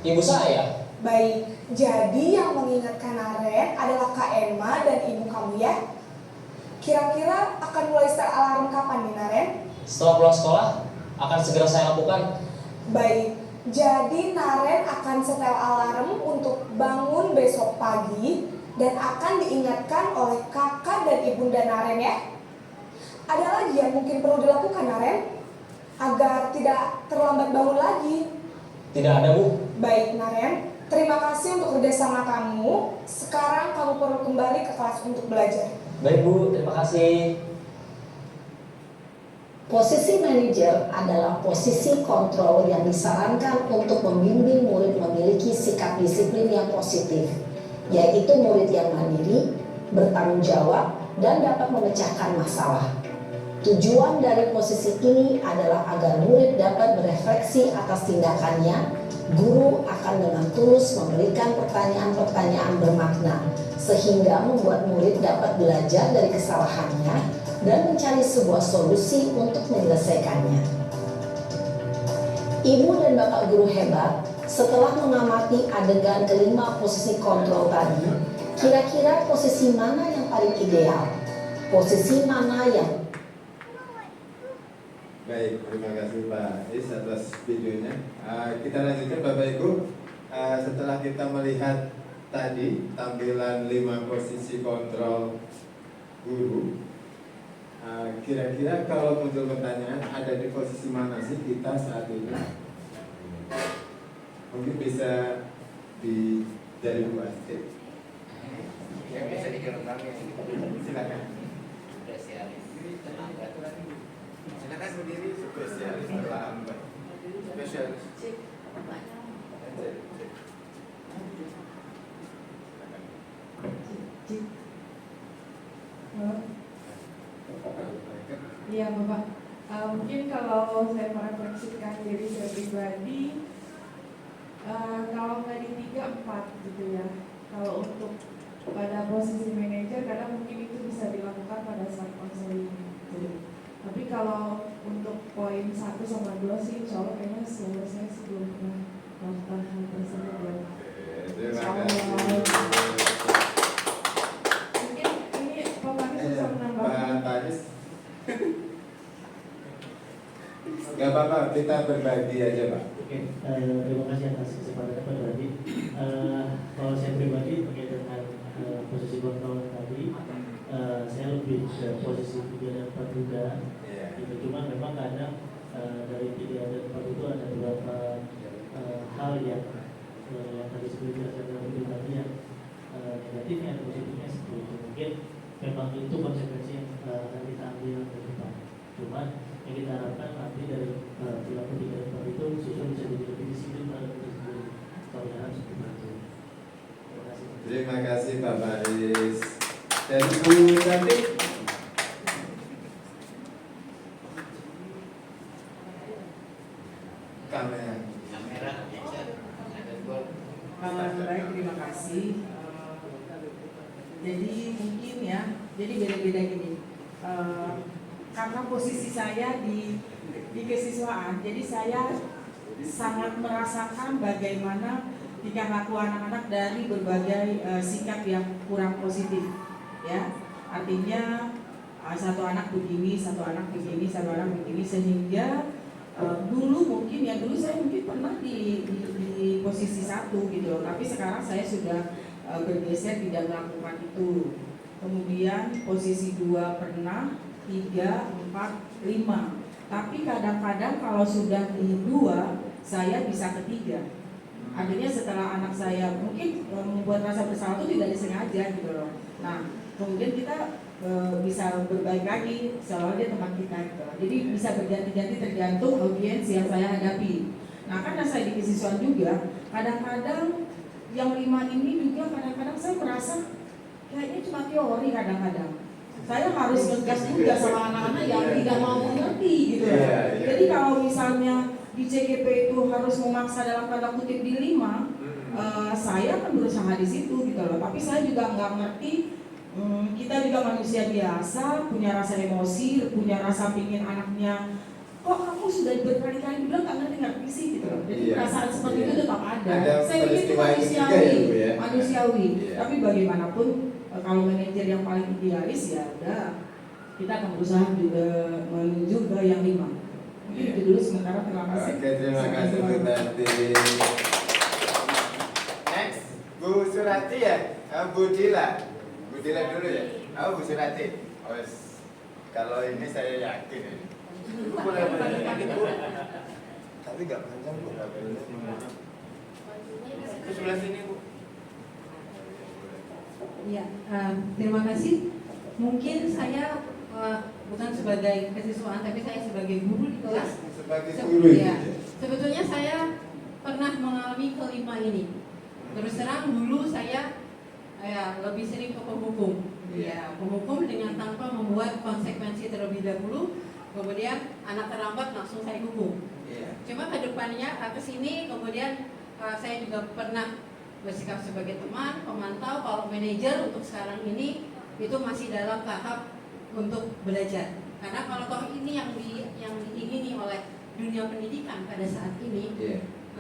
ibu saya. Baik, jadi yang mengingatkan Naren adalah Kak Emma dan ibu kamu ya? Kira-kira akan mulai start alarm kapan nih Naren? Setelah pulang sekolah, akan segera saya lakukan. Baik, jadi Naren akan setel alarm untuk bangun besok pagi dan akan diingatkan oleh kakak dan ibunda Naren ya. Ada lagi yang mungkin perlu dilakukan Naren agar tidak terlambat bangun lagi? Tidak ada Bu. Baik Naren, terima kasih untuk kerjasama kamu. Sekarang kamu perlu kembali ke kelas untuk belajar. Baik Bu, terima kasih. Posisi manajer adalah posisi kontrol yang disarankan untuk membimbing murid memiliki sikap disiplin yang positif, yaitu murid yang mandiri, bertanggung jawab, dan dapat memecahkan masalah. Tujuan dari posisi ini adalah agar murid dapat berefleksi atas tindakannya. Guru akan dengan tulus memberikan pertanyaan-pertanyaan bermakna, sehingga membuat murid dapat belajar dari kesalahannya dan mencari sebuah solusi untuk menyelesaikannya. Ibu dan Bapak guru hebat, setelah mengamati adegan kelima posisi kontrol tadi, kira-kira posisi mana yang paling ideal? Posisi mana yang... Baik, terima kasih Pak Is atas videonya. Kita lanjutkan Bapak Ibu. Setelah kita melihat tadi tampilan 5 posisi kontrol guru, kira-kira kalau muncul pertanyaan ada di posisi mana sih kita saat ini? Mungkin bisa dari Bu Astrid. Yang bisa dikerenangnya. Silakan. Spesialis terlambat. Silakan sendiri spesialis terlambat. Spesialis. Iya Bapak, mungkin kalau saya merefleksikan diri saya pribadi, kalau nggak di 3, 4 gitu ya. Kalau untuk pada posisi manajer, kadang mungkin itu bisa dilakukan pada saat konseling. Tapi kalau untuk poin 1 sama 2 sih, insya Allah kayaknya selama saya sih belum pernah melakukan hal tersebut ya. Insya Allah. Mungkin ini Pak Manis bisa menambah. Pak Panis. Gak apa-apa, kita berbagi aja Pak. Oke, terima kasih atas kesempatan Pak tadi. Kalau saya pribadi terkait dengan posisi kontrol tadi, saya lebih ke posisi 3 dan 4 juga. Gitu. Cuma memang kadang dari 3 dan 4 itu ada beberapa hal yang tadi seperti dijelaskan oleh tadi yang negatifnya atau positifnya seperti itu. Mungkin memang itu konsekuensi yang akan kita ambil ke depan. Cuma yang kita harapkan nanti dari perilaku 3 dan 4 itu siswa bisa jadi lebih disiplin terhadap diri sendiri. Kalau dalam seperti itu. Terima kasih. Terima kasih Pak Baris. Dan Bu Cantik. Kamera Baik, terima kasih. Jadi mungkin ya, jadi beda-beda gini. Karena posisi saya di kesiswaan, jadi saya sangat merasakan bagaimana tingkah laku anak-anak dari berbagai sikap yang kurang positif, ya. Artinya satu anak begini, satu anak begini, satu anak begini, sehingga dulu mungkin ya dulu saya mungkin pernah di posisi 1 gitu loh, tapi sekarang saya sudah bergeser tidak melakukan itu. kemudian posisi 2 pernah, 3, 4, 5. Tapi kadang-kadang kalau sudah di 2, saya bisa ketiga. Artinya setelah anak saya mungkin membuat rasa bersalah itu tidak disengaja gitu loh. Nah, kemudian kita bisa berbaik lagi seolah dia teman kita gitu. Jadi bisa berganti-ganti tergantung audiens yang saya hadapi. Nah, karena saya di siswa juga, kadang-kadang yang 5 ini juga kadang-kadang saya merasa kayaknya cuma teori kadang-kadang. Saya harus ngegas juga sama anak-anak yang tidak mau mengerti gitu. Jadi kalau misalnya di CGP itu harus memaksa dalam tanda kutip di 5, saya akan berusaha di situ gitu loh. Tapi saya juga nggak ngerti. Kita juga manusia biasa, punya rasa emosi, punya rasa pingin anaknya. Kok kamu sudah berkali-kali bilang nggak ngerti sih gitu loh. Jadi perasaan seperti itu tetap ada. Saya pikir itu manusiawi. Tapi bagaimanapun kalau manajer yang paling idealis ya udah, kita akan berusaha juga menuju ke yang 5. Mungkin itu dulu sementara. Terima kasih. Oke, terima kasih Bu Tati. Next, Bu Surati ya, Bu Dila. Bu Dila dulu ya. Bu Surati. Kalau ini saya yakin ini. Boleh Bu. Tapi nggak panjang Bu. Ke sebelah sini Bu. Ya, terima kasih. Mungkin saya bukan sebagai kesiswaan, tapi saya sebagai guru di kelas. Sebagai guru. Ya. Sebetulnya saya pernah mengalami kelima ini. Terus terang dulu saya lebih sering ke penghukum. Ya, penghukum dengan tanpa membuat konsekuensi terlebih dahulu. Kemudian anak terlambat langsung saya hukum. Cuma ke depannya ke sini kemudian saya juga pernah bersikap sebagai teman, pemantau. Kalau manajer untuk sekarang ini itu masih dalam tahap untuk belajar. Karena kalau toh ini yang diingini oleh dunia pendidikan pada saat ini,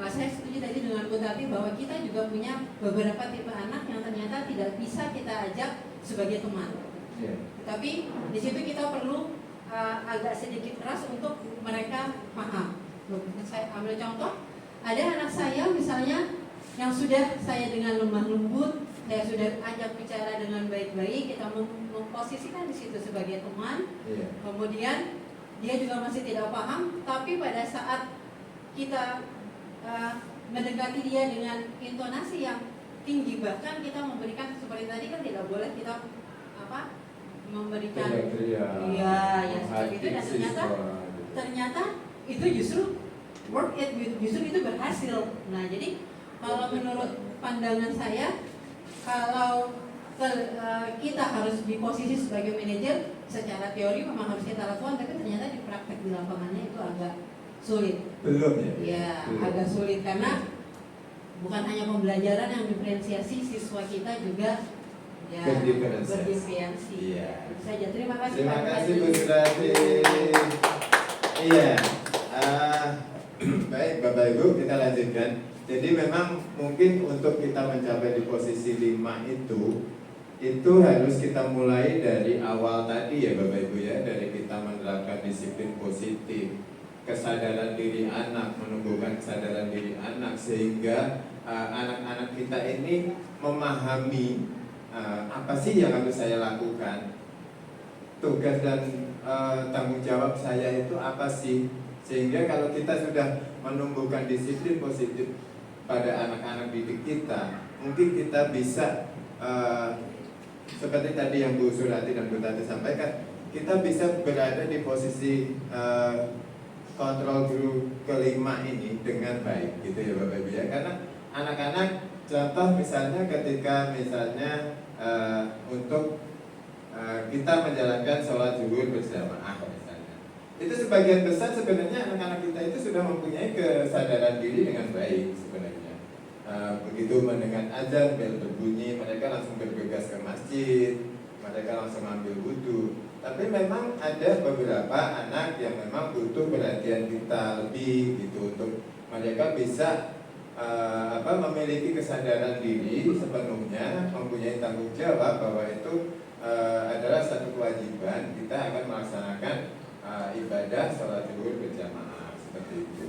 saya setuju tadi dengan Bu Tati bahwa kita juga punya beberapa tipe anak yang ternyata tidak bisa kita ajak sebagai teman. Tapi di situ kita perlu agak sedikit keras untuk mereka paham. Saya ambil contoh, ada anak saya misalnya yang sudah saya dengan lemah lembut, saya sudah ajak bicara dengan baik-baik, kita memposisikan di situ sebagai teman. Kemudian dia juga masih tidak paham, tapi pada saat kita mendekati dia dengan intonasi yang tinggi, bahkan kita memberikan seperti tadi kan tidak boleh kita memberikan yang seperti itu, dan ternyata itu justru work it, justru itu berhasil. Nah, jadi kalau menurut pandangan saya, kalau kita harus di posisi sebagai manajer, secara teori memang harus kita lakukan, tapi ternyata di praktek di lapangannya itu agak sulit. Belum ya? Ya, agak sulit karena bukan hanya pembelajaran yang diferensiasi, siswa kita juga ya berdiferensiasi. Saja. Terima kasih. Terima kasih Bu Surati. Iya. Baik Bapak Ibu, kita lanjutkan. Jadi memang mungkin untuk kita mencapai di posisi 5 itu harus kita mulai dari awal tadi ya Bapak Ibu ya, dari kita menerapkan disiplin positif, kesadaran diri anak, menumbuhkan kesadaran diri anak sehingga anak-anak kita ini memahami apa sih yang harus saya lakukan, tugas dan tanggung jawab saya itu apa sih, sehingga kalau kita sudah menumbuhkan disiplin positif pada anak-anak didik kita, mungkin kita bisa seperti tadi yang Bu Surati dan Bu Tati sampaikan, kita bisa berada di posisi kontrol guru kelima ini dengan baik gitu ya Bapak Ibu ya. Karena anak-anak contoh misalnya ketika untuk kita menjalankan sholat zuhur berjamaah misalnya, itu sebagian besar sebenarnya anak-anak kita itu sudah mempunyai kesadaran diri dengan baik sebenarnya. Begitu mendengar azan bel berbunyi, mereka langsung bergegas ke masjid, mereka langsung ambil wudu. Tapi memang ada beberapa anak yang memang butuh perhatian kita lebih gitu, untuk mereka bisa memiliki kesadaran diri sepenuhnya, mempunyai tanggung jawab bahwa itu adalah satu kewajiban kita akan melaksanakan ibadah sholat zuhur berjamaah seperti itu.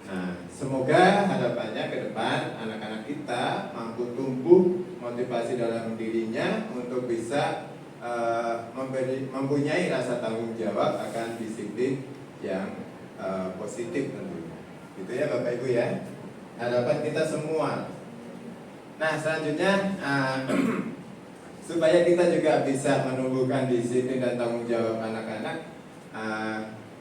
Nah, semoga harapannya ke depan anak-anak kita mampu tumbuh motivasi dalam dirinya untuk bisa mempunyai rasa tanggung jawab akan disiplin yang positif tentunya. Gitu ya Bapak Ibu ya. Harapan kita semua. Nah selanjutnya supaya kita juga bisa menumbuhkan disiplin dan tanggung jawab anak-anak,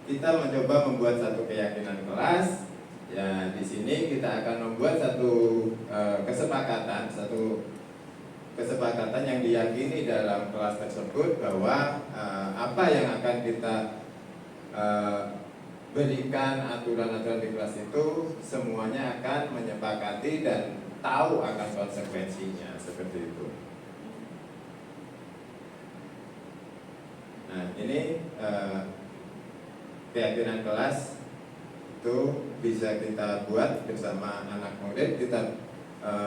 kita mencoba membuat satu keyakinan kelas. Ya di sini kita akan membuat satu kesepakatan yang diyakini dalam kelas tersebut bahwa apa yang akan kita berikan aturan-aturan di kelas itu semuanya akan menyepakati dan tahu akan konsekuensinya seperti itu. Nah ini keyakinan kelas itu bisa kita buat bersama anak murid. Kita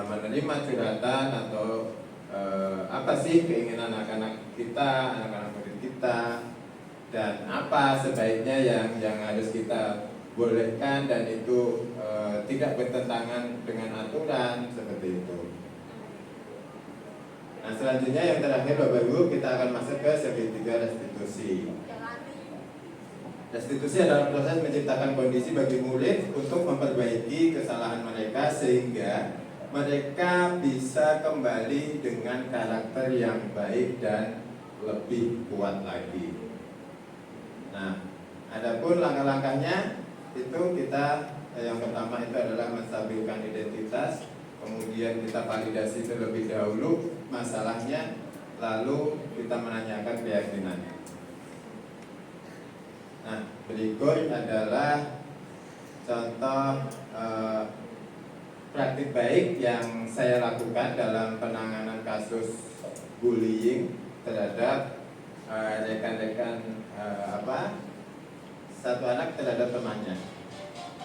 menerima curhatan atau apa sih keinginan anak-anak kita, anak-anak murid kita, dan apa sebaiknya yang harus kita bolehkan dan itu tidak bertentangan dengan aturan seperti itu. Nah selanjutnya yang terakhir Bapak Ibu, kita akan masuk ke segitiga restitusi. Restitusi adalah proses menciptakan kondisi bagi murid untuk memperbaiki kesalahan mereka sehingga mereka bisa kembali dengan karakter yang baik dan lebih kuat lagi. Nah, adapun langkah-langkahnya itu kita yang pertama itu adalah menstabilkan identitas, kemudian kita validasi terlebih dahulu masalahnya, lalu kita menanyakan keyakinan. Nah, berikut adalah contoh praktik baik yang saya lakukan dalam penanganan kasus bullying terhadap rekan-rekan satu anak terhadap temannya.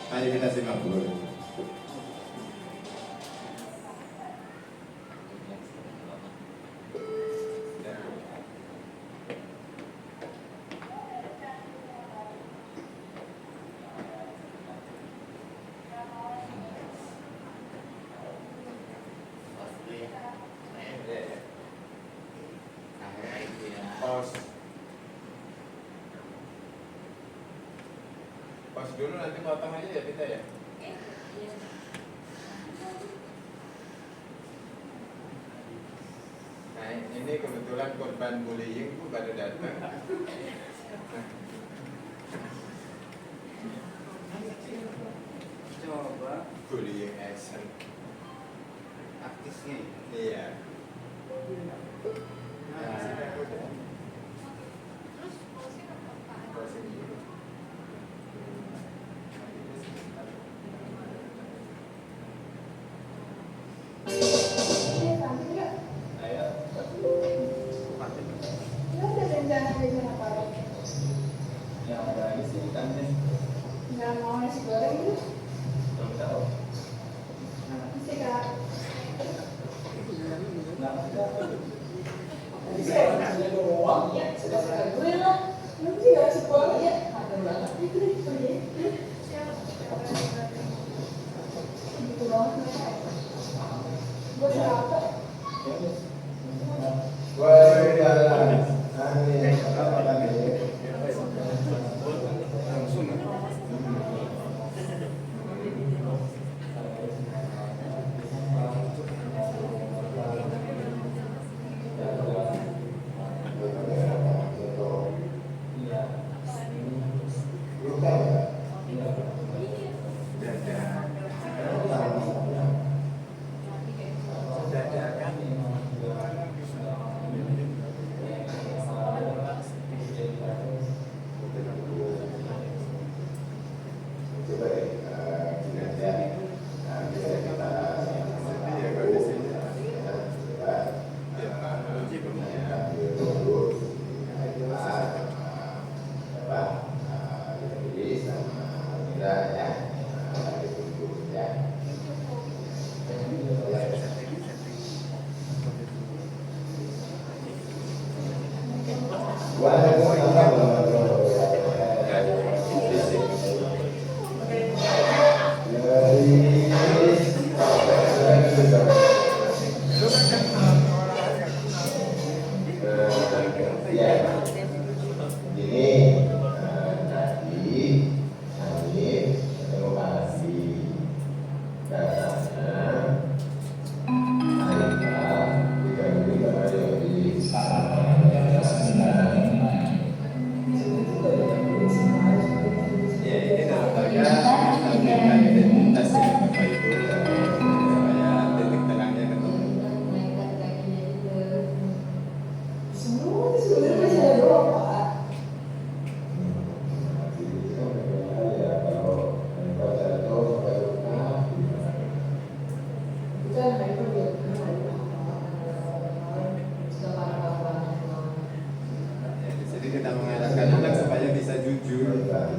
Mari kita simak dulu. Pause dulu, nanti potong aja ya kita ya. Nah ini kebetulan korban bullying itu baru datang. Coba bullying action. Aktifnya. Iya.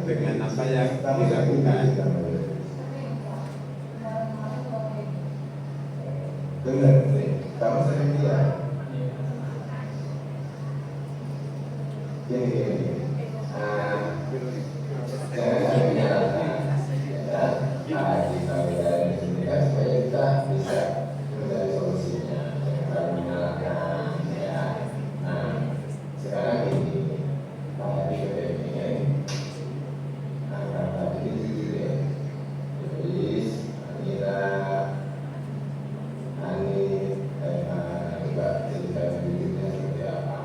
dengan apa yang dilakukan. Dengar nih, kamu sering bilang gini, supaya kita bisa mencari solusinya, jangan menyalahkan ya. Nah, sekarang ini kamu ini angkat jujur ya, Iis, Anira, Ani, juga cerita jujurnya seperti apa?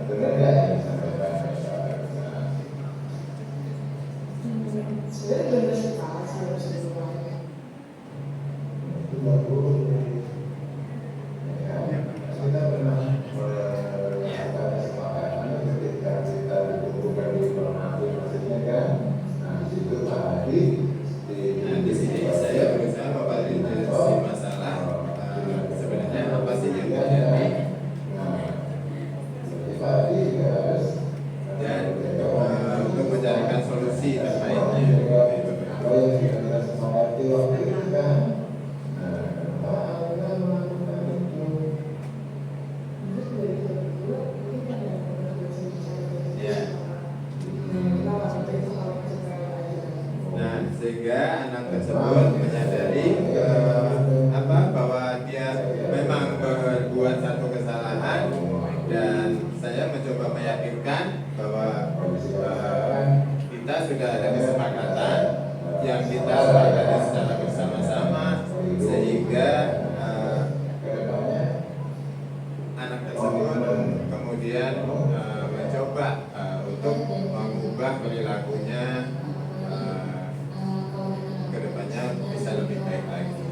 Benar nggak yang disampaikan saudara? Sebenarnya benar sekali sih harus diulangi. Kita pernah melakukan kesepakatan ketika kita dikumpulkan di Permati, maksudnya kan. Nah, di situ Pak Hadi di sini saya berusaha memvalidasi masalah sebenarnya apa sih yang terjadi. Dan untuk mencarikan solusi terbaiknya. Nah, sehingga anak tersebut menyadari bahwa dia memang berbuat satu kesalahan, dan saya mencoba meyakinkan bahwa kita sudah ada kesepakatan yang kita sepakati secara bersama-sama, sehingga anak tersebut kemudian mencoba untuk mengubah perilakunya ke depannya bisa lebih baik lagi.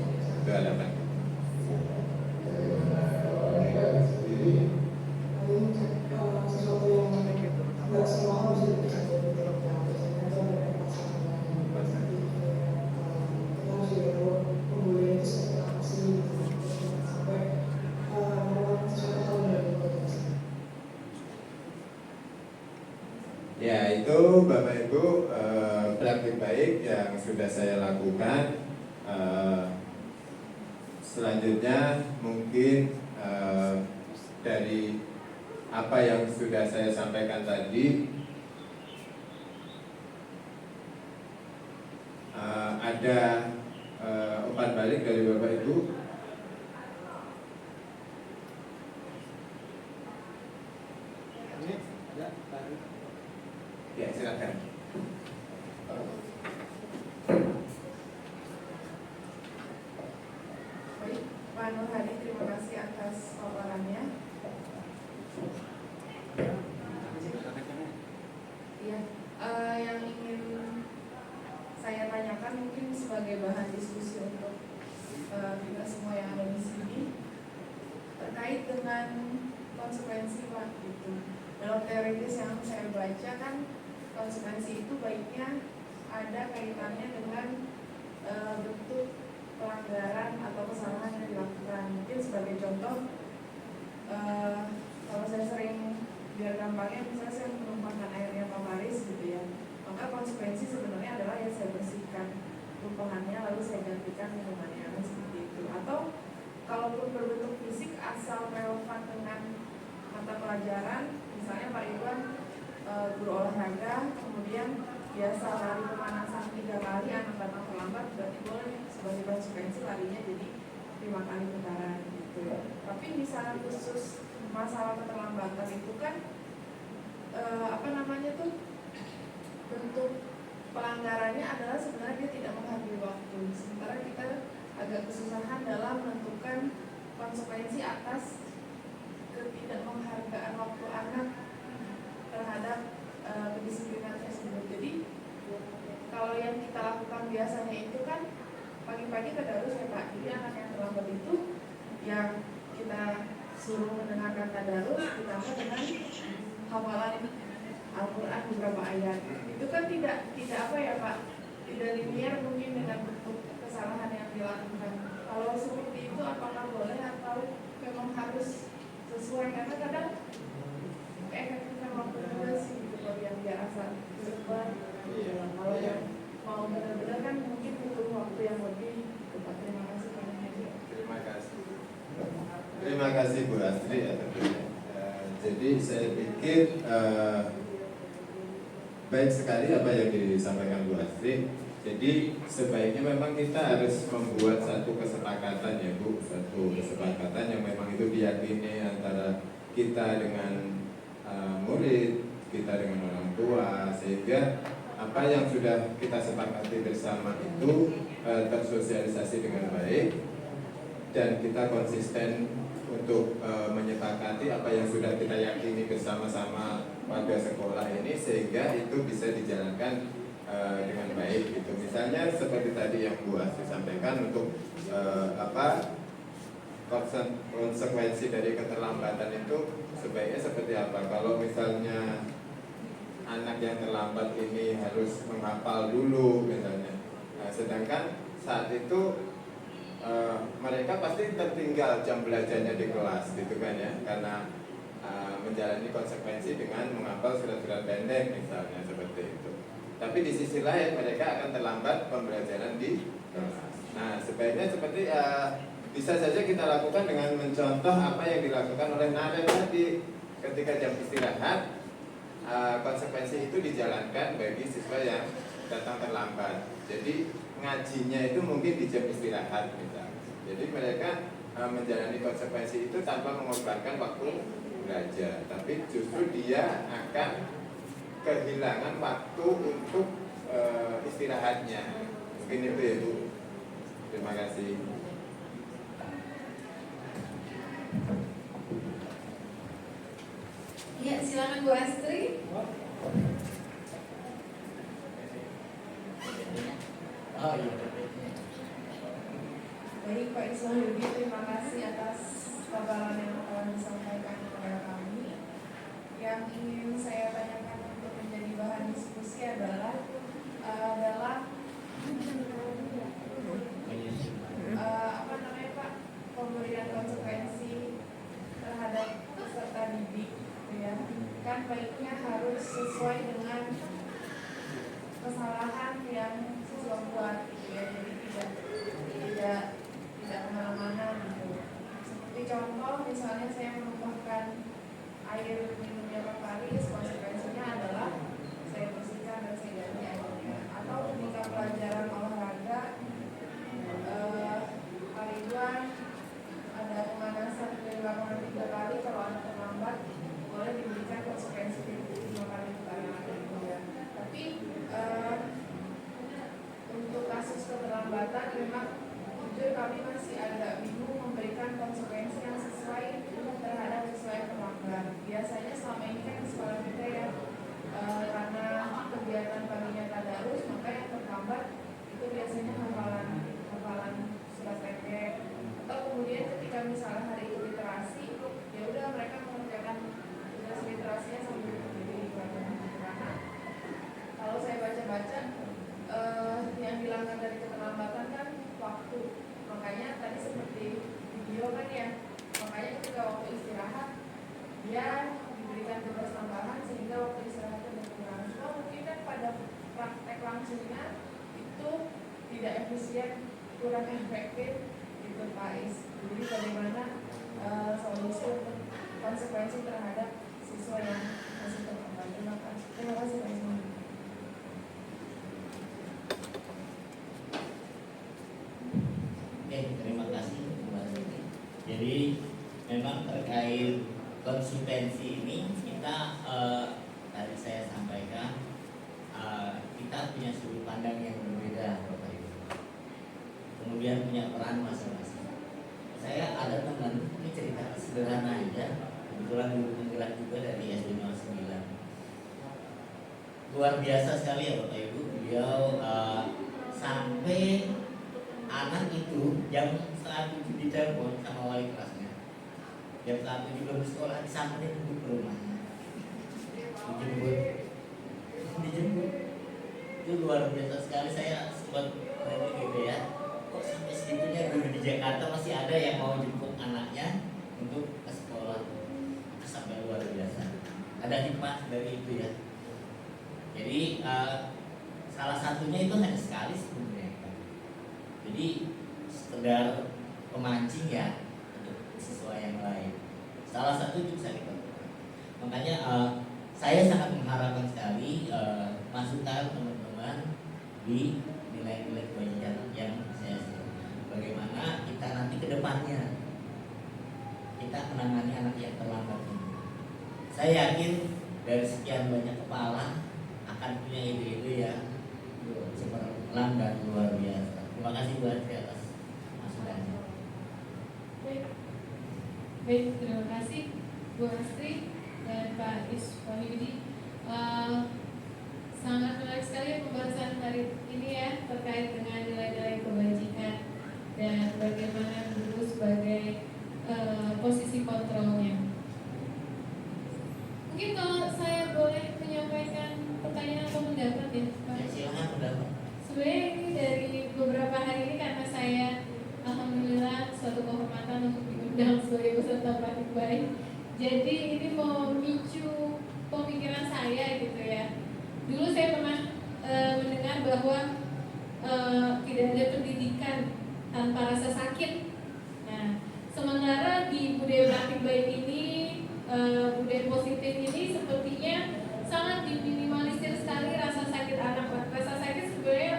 Itu harapan. Sesuatu yang nggak semua hal bisa dipercaya di dalam kita ada masalah. Kita harus juga tahu pembulian itu seperti apa sih, sampai melakukan sesuatu hal yang bagus. Ya, itu Bapak Ibu praktik baik yang sudah saya lakukan. Selanjutnya mungkin dari apa yang sudah saya sampaikan tadi, ada umpan balik dari Bapak Ibu. Ya, silakan. Baik, Pak Nur Hadi, terima kasih atas paparannya. Iya, yang ingin saya tanyakan mungkin sebagai bahan diskusi untuk kita semua yang ada di sini terkait dengan konsekuensi Pak gitu. Dalam teoritis yang saya baca kan konsekuensi itu baiknya ada kaitannya dengan bentuk pelanggaran atau kesalahan yang dilakukan. Mungkin sebagai contoh, kalau saya sering, biar gampangnya, misalnya saya menumpahkan airnya Pak Maris gitu ya, maka konsekuensi sebenarnya adalah ya saya bersihkan tumpahannya lalu saya gantikan minumannya, seperti itu. Atau kalaupun berbentuk fisik asal relevan dengan mata pelajaran, misalnya Pak Iwan guru olahraga, kemudian biasa lari pemanasan 3 kali, anak datang terlambat, berarti boleh sebagai konsekuensi larinya jadi 5 kali putaran gitu ya. Tapi misalnya khusus masalah keterlambatan itu kan bentuk pelanggarannya adalah sebenarnya dia tidak menghargai waktu, sementara kita agak kesusahan dalam menentukan konsekuensi atas ketidakmenghargaan waktu anak terhadap kedisiplinan tersebut. Jadi kalau yang kita lakukan biasanya itu kan pagi-pagi tadarus ya Pak. Jadi anak yang terlambat itu yang kita suruh mendengarkan tadarus ditambah dengan hafalan Al-Quran beberapa ayat. Itu kan tidak apa ya Pak, tidak linear mungkin dengan bentuk kesalahan yang dilakukan. Kalau seperti itu apakah boleh atau memang harus sesuai, karena kadang efektifan waktu juga sih gitu. yang dia rasa cepat. Kalau yang mau benar-benar kan mungkin butuh waktu yang lebih. Terima kasih Pak Media. Terima kasih. Terima kasih Bu Astri ya tentunya. Jadi saya pikir baik sekali apa yang disampaikan Bu Astri. Jadi sebaiknya memang kita harus membuat satu kesepakatan ya Bu, satu kesepakatan yang memang itu diyakini antara kita dengan murid, kita dengan orang tua, sehingga apa yang sudah kita sepakati bersama itu tersosialisasi dengan baik dan kita konsisten untuk menyepakati apa yang sudah kita yakini bersama-sama pada sekolah ini sehingga itu bisa dijalankan dengan baik gitu. Misalnya seperti tadi yang Bu Astri sampaikan untuk konsekuensi dari keterlambatan itu sebaiknya seperti apa. Kalau misalnya anak yang terlambat ini harus menghafal dulu misalnya, sedangkan saat itu mereka pasti tertinggal jam belajarnya di kelas gitu kan ya, karena menjalani konsekuensi dengan menghafal surat-surat pendek misalnya seperti itu. Tapi di sisi lain mereka akan terlambat pembelajaran di kelas. Nah sebaiknya seperti bisa saja kita lakukan dengan mencontoh apa yang dilakukan oleh Naren tadi. Ketika jam istirahat, konsekuensi itu dijalankan bagi siswa yang datang terlambat. Jadi ngajinya itu mungkin di jam istirahat misalnya. Jadi mereka menjalani konsekuensi itu tanpa mengorbankan waktu belajar, tapi justru dia akan kehilangan waktu untuk istirahatnya. Mungkin itu ya Bu. Terima kasih. Ya, silakan Bu Astri. Oh iya. Baik Pak Ismail, terima kasih atas paparan yang telah disampaikan kepada kami. Yang ingin saya tanyakan untuk menjadi bahan diskusi adalah apa namanya Pak, pemberian konsekuensi terhadap peserta didik, gitu ya. Kan baiknya harus sesuai dengan kesalahan yang siswa buat, gitu ya. Jadi tidak kemana-mana gitu. Seperti contoh, misalnya saya menumpahkan air minumnya Pak Faris, konsekuensinya adalah saya bersihkan dan saya ganti airnya. Atau ketika pelajaran olahraga, Pak Ridwan ada pemanasan dari lapangan 3 kali, kalau anak terlambat boleh diberikan konsekuensi 5 kali gitu ya. Tapi untuk kasus keterlambatan memang jujur kami masih agak bingung memberikan konsekuensi yang sesuai terhadap siswa yang terlambat. Biasanya selama ini kan di sekolah kita ya karena kegiatan paginya tadarus, maka yang terlambat itu biasanya hafalan surat pendek. Atau kemudian ketika misalnya hari itu literasi, ya udah mereka mengerjakan tugas literasinya sambil berdiri di karena kalau saya baca-baca yang hilangkan dari keterlambatan kan waktu. Makanya tadi seperti video kan ya, makanya ketika waktu istirahat dia diberikan tugas tambahan sehingga waktu istirahatnya berkurang. Cuma mungkin kan pada praktek langsungnya itu tidak efisien, kurang efektif gitu Pak Is. Jadi bagaimana solusi untuk konsekuensi terhadap siswa yang masih terlambat. Terima kasih Pak Is. Terima kasih Bu Astri. Jadi memang terkait konsekuensi ini kita tadi saya sampaikan kita punya sudut pandang yang berbeda Bapak Ibu. Kemudian punya peran masing-masing. Saya ada teman, ini cerita sederhana aja, kebetulan guru penggerak juga dari SD 09. Luar biasa sekali ya Bapak Ibu. Beliau sampai anak itu jam 1 ditelepon sama wali kelasnya, jam 1 belum sekolah, disamperin ke rumahnya, dijemput. Itu luar biasa sekali. Saya sempat gitu ya, kok sampai segitunya guru di Jakarta masih ada yang mau jemput anaknya untuk ke sekolah. Itu sampai luar biasa. Ada hikmah dari itu ya. Jadi salah satunya itu hanya sekali sebenarnya. Jadi sekedar pemancing ya untuk sesuai yang lain. Salah satu itu bisa dilakukan. Makanya saya sangat mengharapkan sekali masukan teman-teman di nilai-nilai kebajikan yang saya sebut. Bagaimana kita nanti ke depannya kita menangani anak yang terlambat ini. Saya yakin dari sekian banyak kepala akan punya ide-ide yang cemerlang dan luar biasa. Terima kasih Bu Astri atas masukannya. Baik, terima kasih Bu Astri dan Pak Iswahidi. Sangat menarik sekali pembahasan hari ini ya terkait dengan nilai-nilai kebajikan dan bagaimana guru sebagai posisi kontrolnya. Mungkin kalau saya boleh menyampaikan pertanyaan atau pendapat ya Pak. Silakan pendapat. Sebenarnya ini dari beberapa hari ini karena saya alhamdulillah suatu kehormatan untuk diundang sebagai peserta praktik baik. Jadi ini memicu pemikiran saya gitu ya. Dulu saya pernah mendengar bahwa tidak ada pendidikan tanpa rasa sakit. Nah, sementara di budaya praktik baik ini, budaya positif ini sepertinya sangat diminimalisir sekali rasa sakit anak. Rasa sakit sebenarnya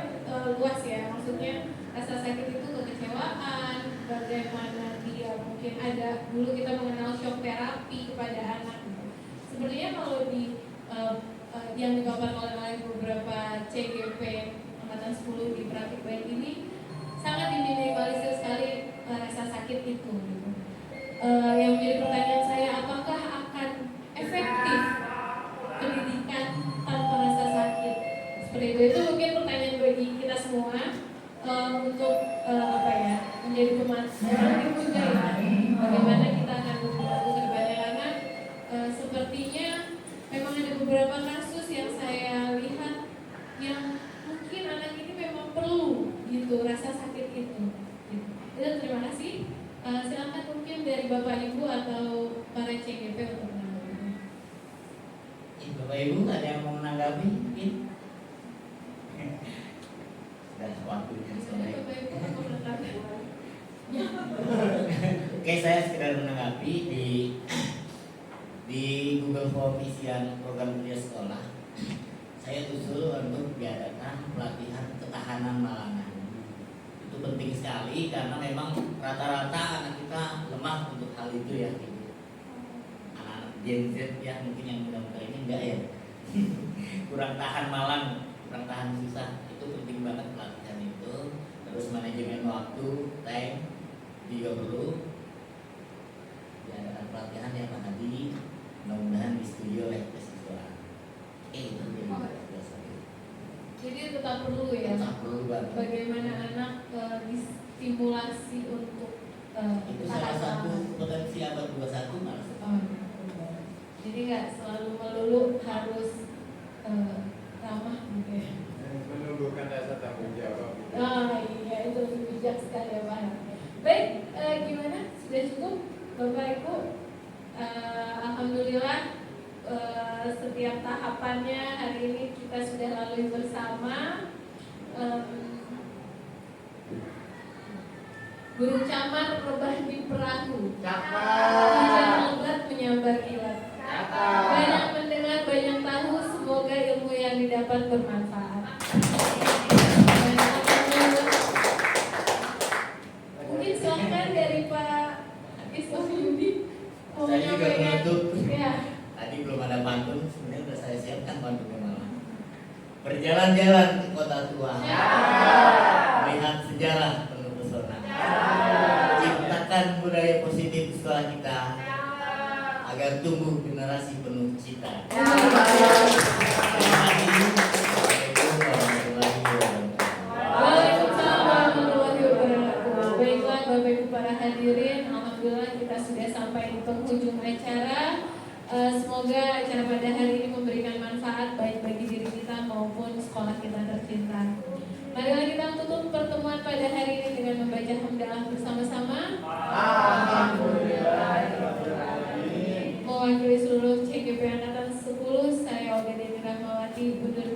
luas ya, maksudnya rasa sakit itu kekecewaan, bagaimana dia mungkin ada, dulu kita mengenal shock terapi kepada anak. Sebenarnya kalau di yang dipaparkan oleh beberapa CGP angkatan 10 di praktik baik ini sangat diminimalisir sekali rasa sakit itu gitu. Yang menjadi pertanyaan saya, apakah akan efektif pendidikan tanpa rasa sakit seperti itu? Itu mungkin pertanyaan bagi kita semua untuk menjadi pemahaman juga ya, bagaimana kita akan berlaku ke depannya, karena sepertinya memang ada beberapa kasus yang saya lihat yang mungkin anak ini memang perlu gitu rasa sakit itu. Gitu. Itu terima kasih. Silakan mungkin dari Bapak Ibu atau para CGP untuk menanggapi. Bapak Ibu ada yang mau menanggapi mungkin? Sudah waktunya selesai. Oke, saya sekedar menanggapi di Google Form isian program kerja sekolah. Saya usul untuk diadakan pelatihan ketahanan malangan. Itu penting sekali karena memang rata-rata anak kita lemah untuk hal itu ya. Anak-anak Gen Z ya, mungkin yang muda-muda ini enggak ya. Kurang tahan malang, kurang tahan susah. Itu penting banget pelatihan itu. Terus manajemen waktu, time juga perlu. Diadakan pelatihan ya Pak Hadi. Mudah-mudahan disetujui oleh siswa. Itu jadi tetap perlu ya. Tetap perlu banget. Bagaimana anak distimulasi untuk itu salah satu potensi abad 21 malah. Jadi nggak selalu melulu harus ramah gitu ya. Menumbuhkan rasa tanggung jawab. Iya, itu lebih bijak sekali ya Pak. Baik, gimana? Sudah cukup Bapak Ibu? Alhamdulillah setiap tahapannya hari ini kita sudah lalui bersama. Burung camar rebah di perahu, hujan lebat menyambar kilat. Banyak mendengar, banyak tahu, semoga ilmu yang didapat bermanfaat. Mungkin silakan dari Pak Iswahidi. Saya juga menutup. Ya. Tadi belum ada pantun, sebenarnya sudah saya siapkan pantunnya malam. Berjalan-jalan ke kota tua, melihat sejarah penuh pesona. Ciptakan budaya positif di sekolah kita, agar tumbuh generasi penuh cita. Waalaikumsalam warahmatullahi wabarakatuh. Baiklah Bapak Ibu para hadirin, alhamdulillah kita sudah sampai di penghujung acara. Semoga acara pada hari ini memberikan manfaat baik bagi diri kita maupun sekolah kita tercinta. Marilah kita tutup pertemuan pada hari ini dengan membaca hamdalah bersama-sama. Mewakili seluruh CGP Angkatan 10, saya Olga Deni Rahmawati undur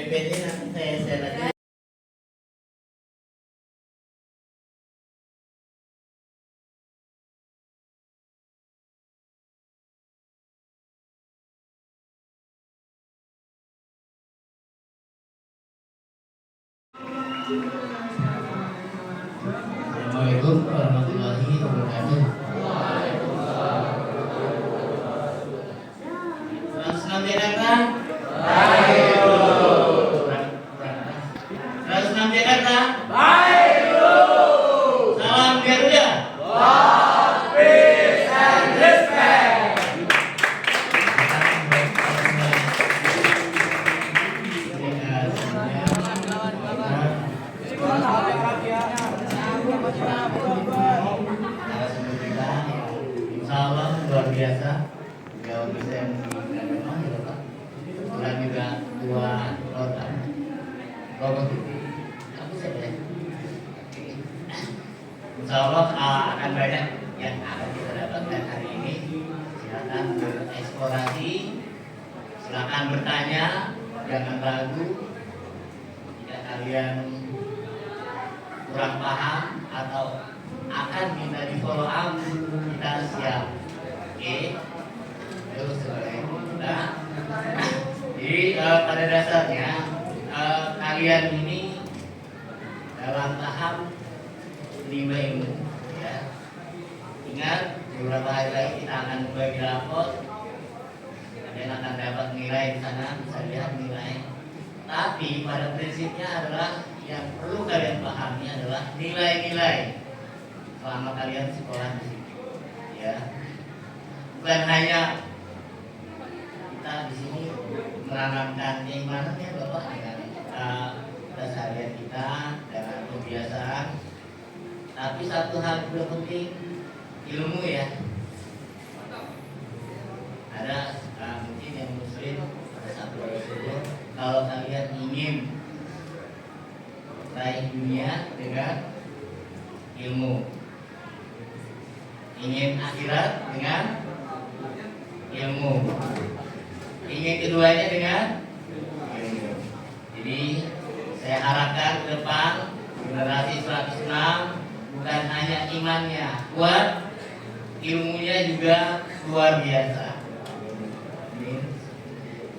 PPT nanti saya share lagi. Assalamualaikum warahmatullahi wabarakatuh. Selamat Jakarta. Selamat Jakarta. Salam Garuda. Peace and respect. Salam luar biasa. Jauh bisa yang memang ya Bapak. Kebetulan juga dua rotan. Robot itu. Aku siapa ya? Insya Allah akan banyak yang akan kita dapatkan hari ini. Silakan bereksplorasi, silakan bertanya, jangan ragu. Jika kalian kurang paham atau akan minta di follow up, kita siap. Oke, terus kita. Jadi pada dasarnya kalian ini dalam tahap menimba ilmu, ya. Ingat beberapa hari lagi kita akan berbagi rapot. Kalian akan dapat nilai di sana, bisa lihat nilai. Tapi pada prinsipnya adalah yang perlu kalian pahami adalah nilai-nilai selama kalian sekolah di sini, ya. Bukan hanya kita di sini menanamkan keimanan ya Bapak dengan keseharian kita dengan kebiasaan, tapi satu hal juga penting, ilmu ya. Ada mungkin yang muslim pada saat Rasulullah, kalau kalian ingin raih dunia dengan ilmu, ingin akhirat dengan ilmu, ingin keduanya dengan ilmu. Jadi saya harapkan ke depan generasi 106 bukan hanya imannya kuat, ilmunya juga luar biasa.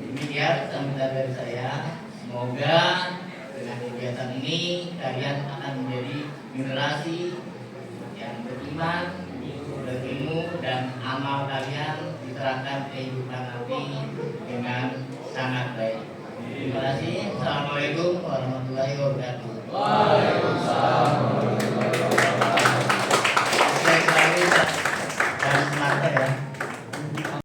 Demikian sambutan dari saya. Semoga dengan kegiatan ini kalian akan menjadi generasi yang beriman, berilmu, dan amal kalian diterapkan kehidupan nanti dengan sangat baik. Terima kasih. Assalamualaikum warahmatullahi wabarakatuh.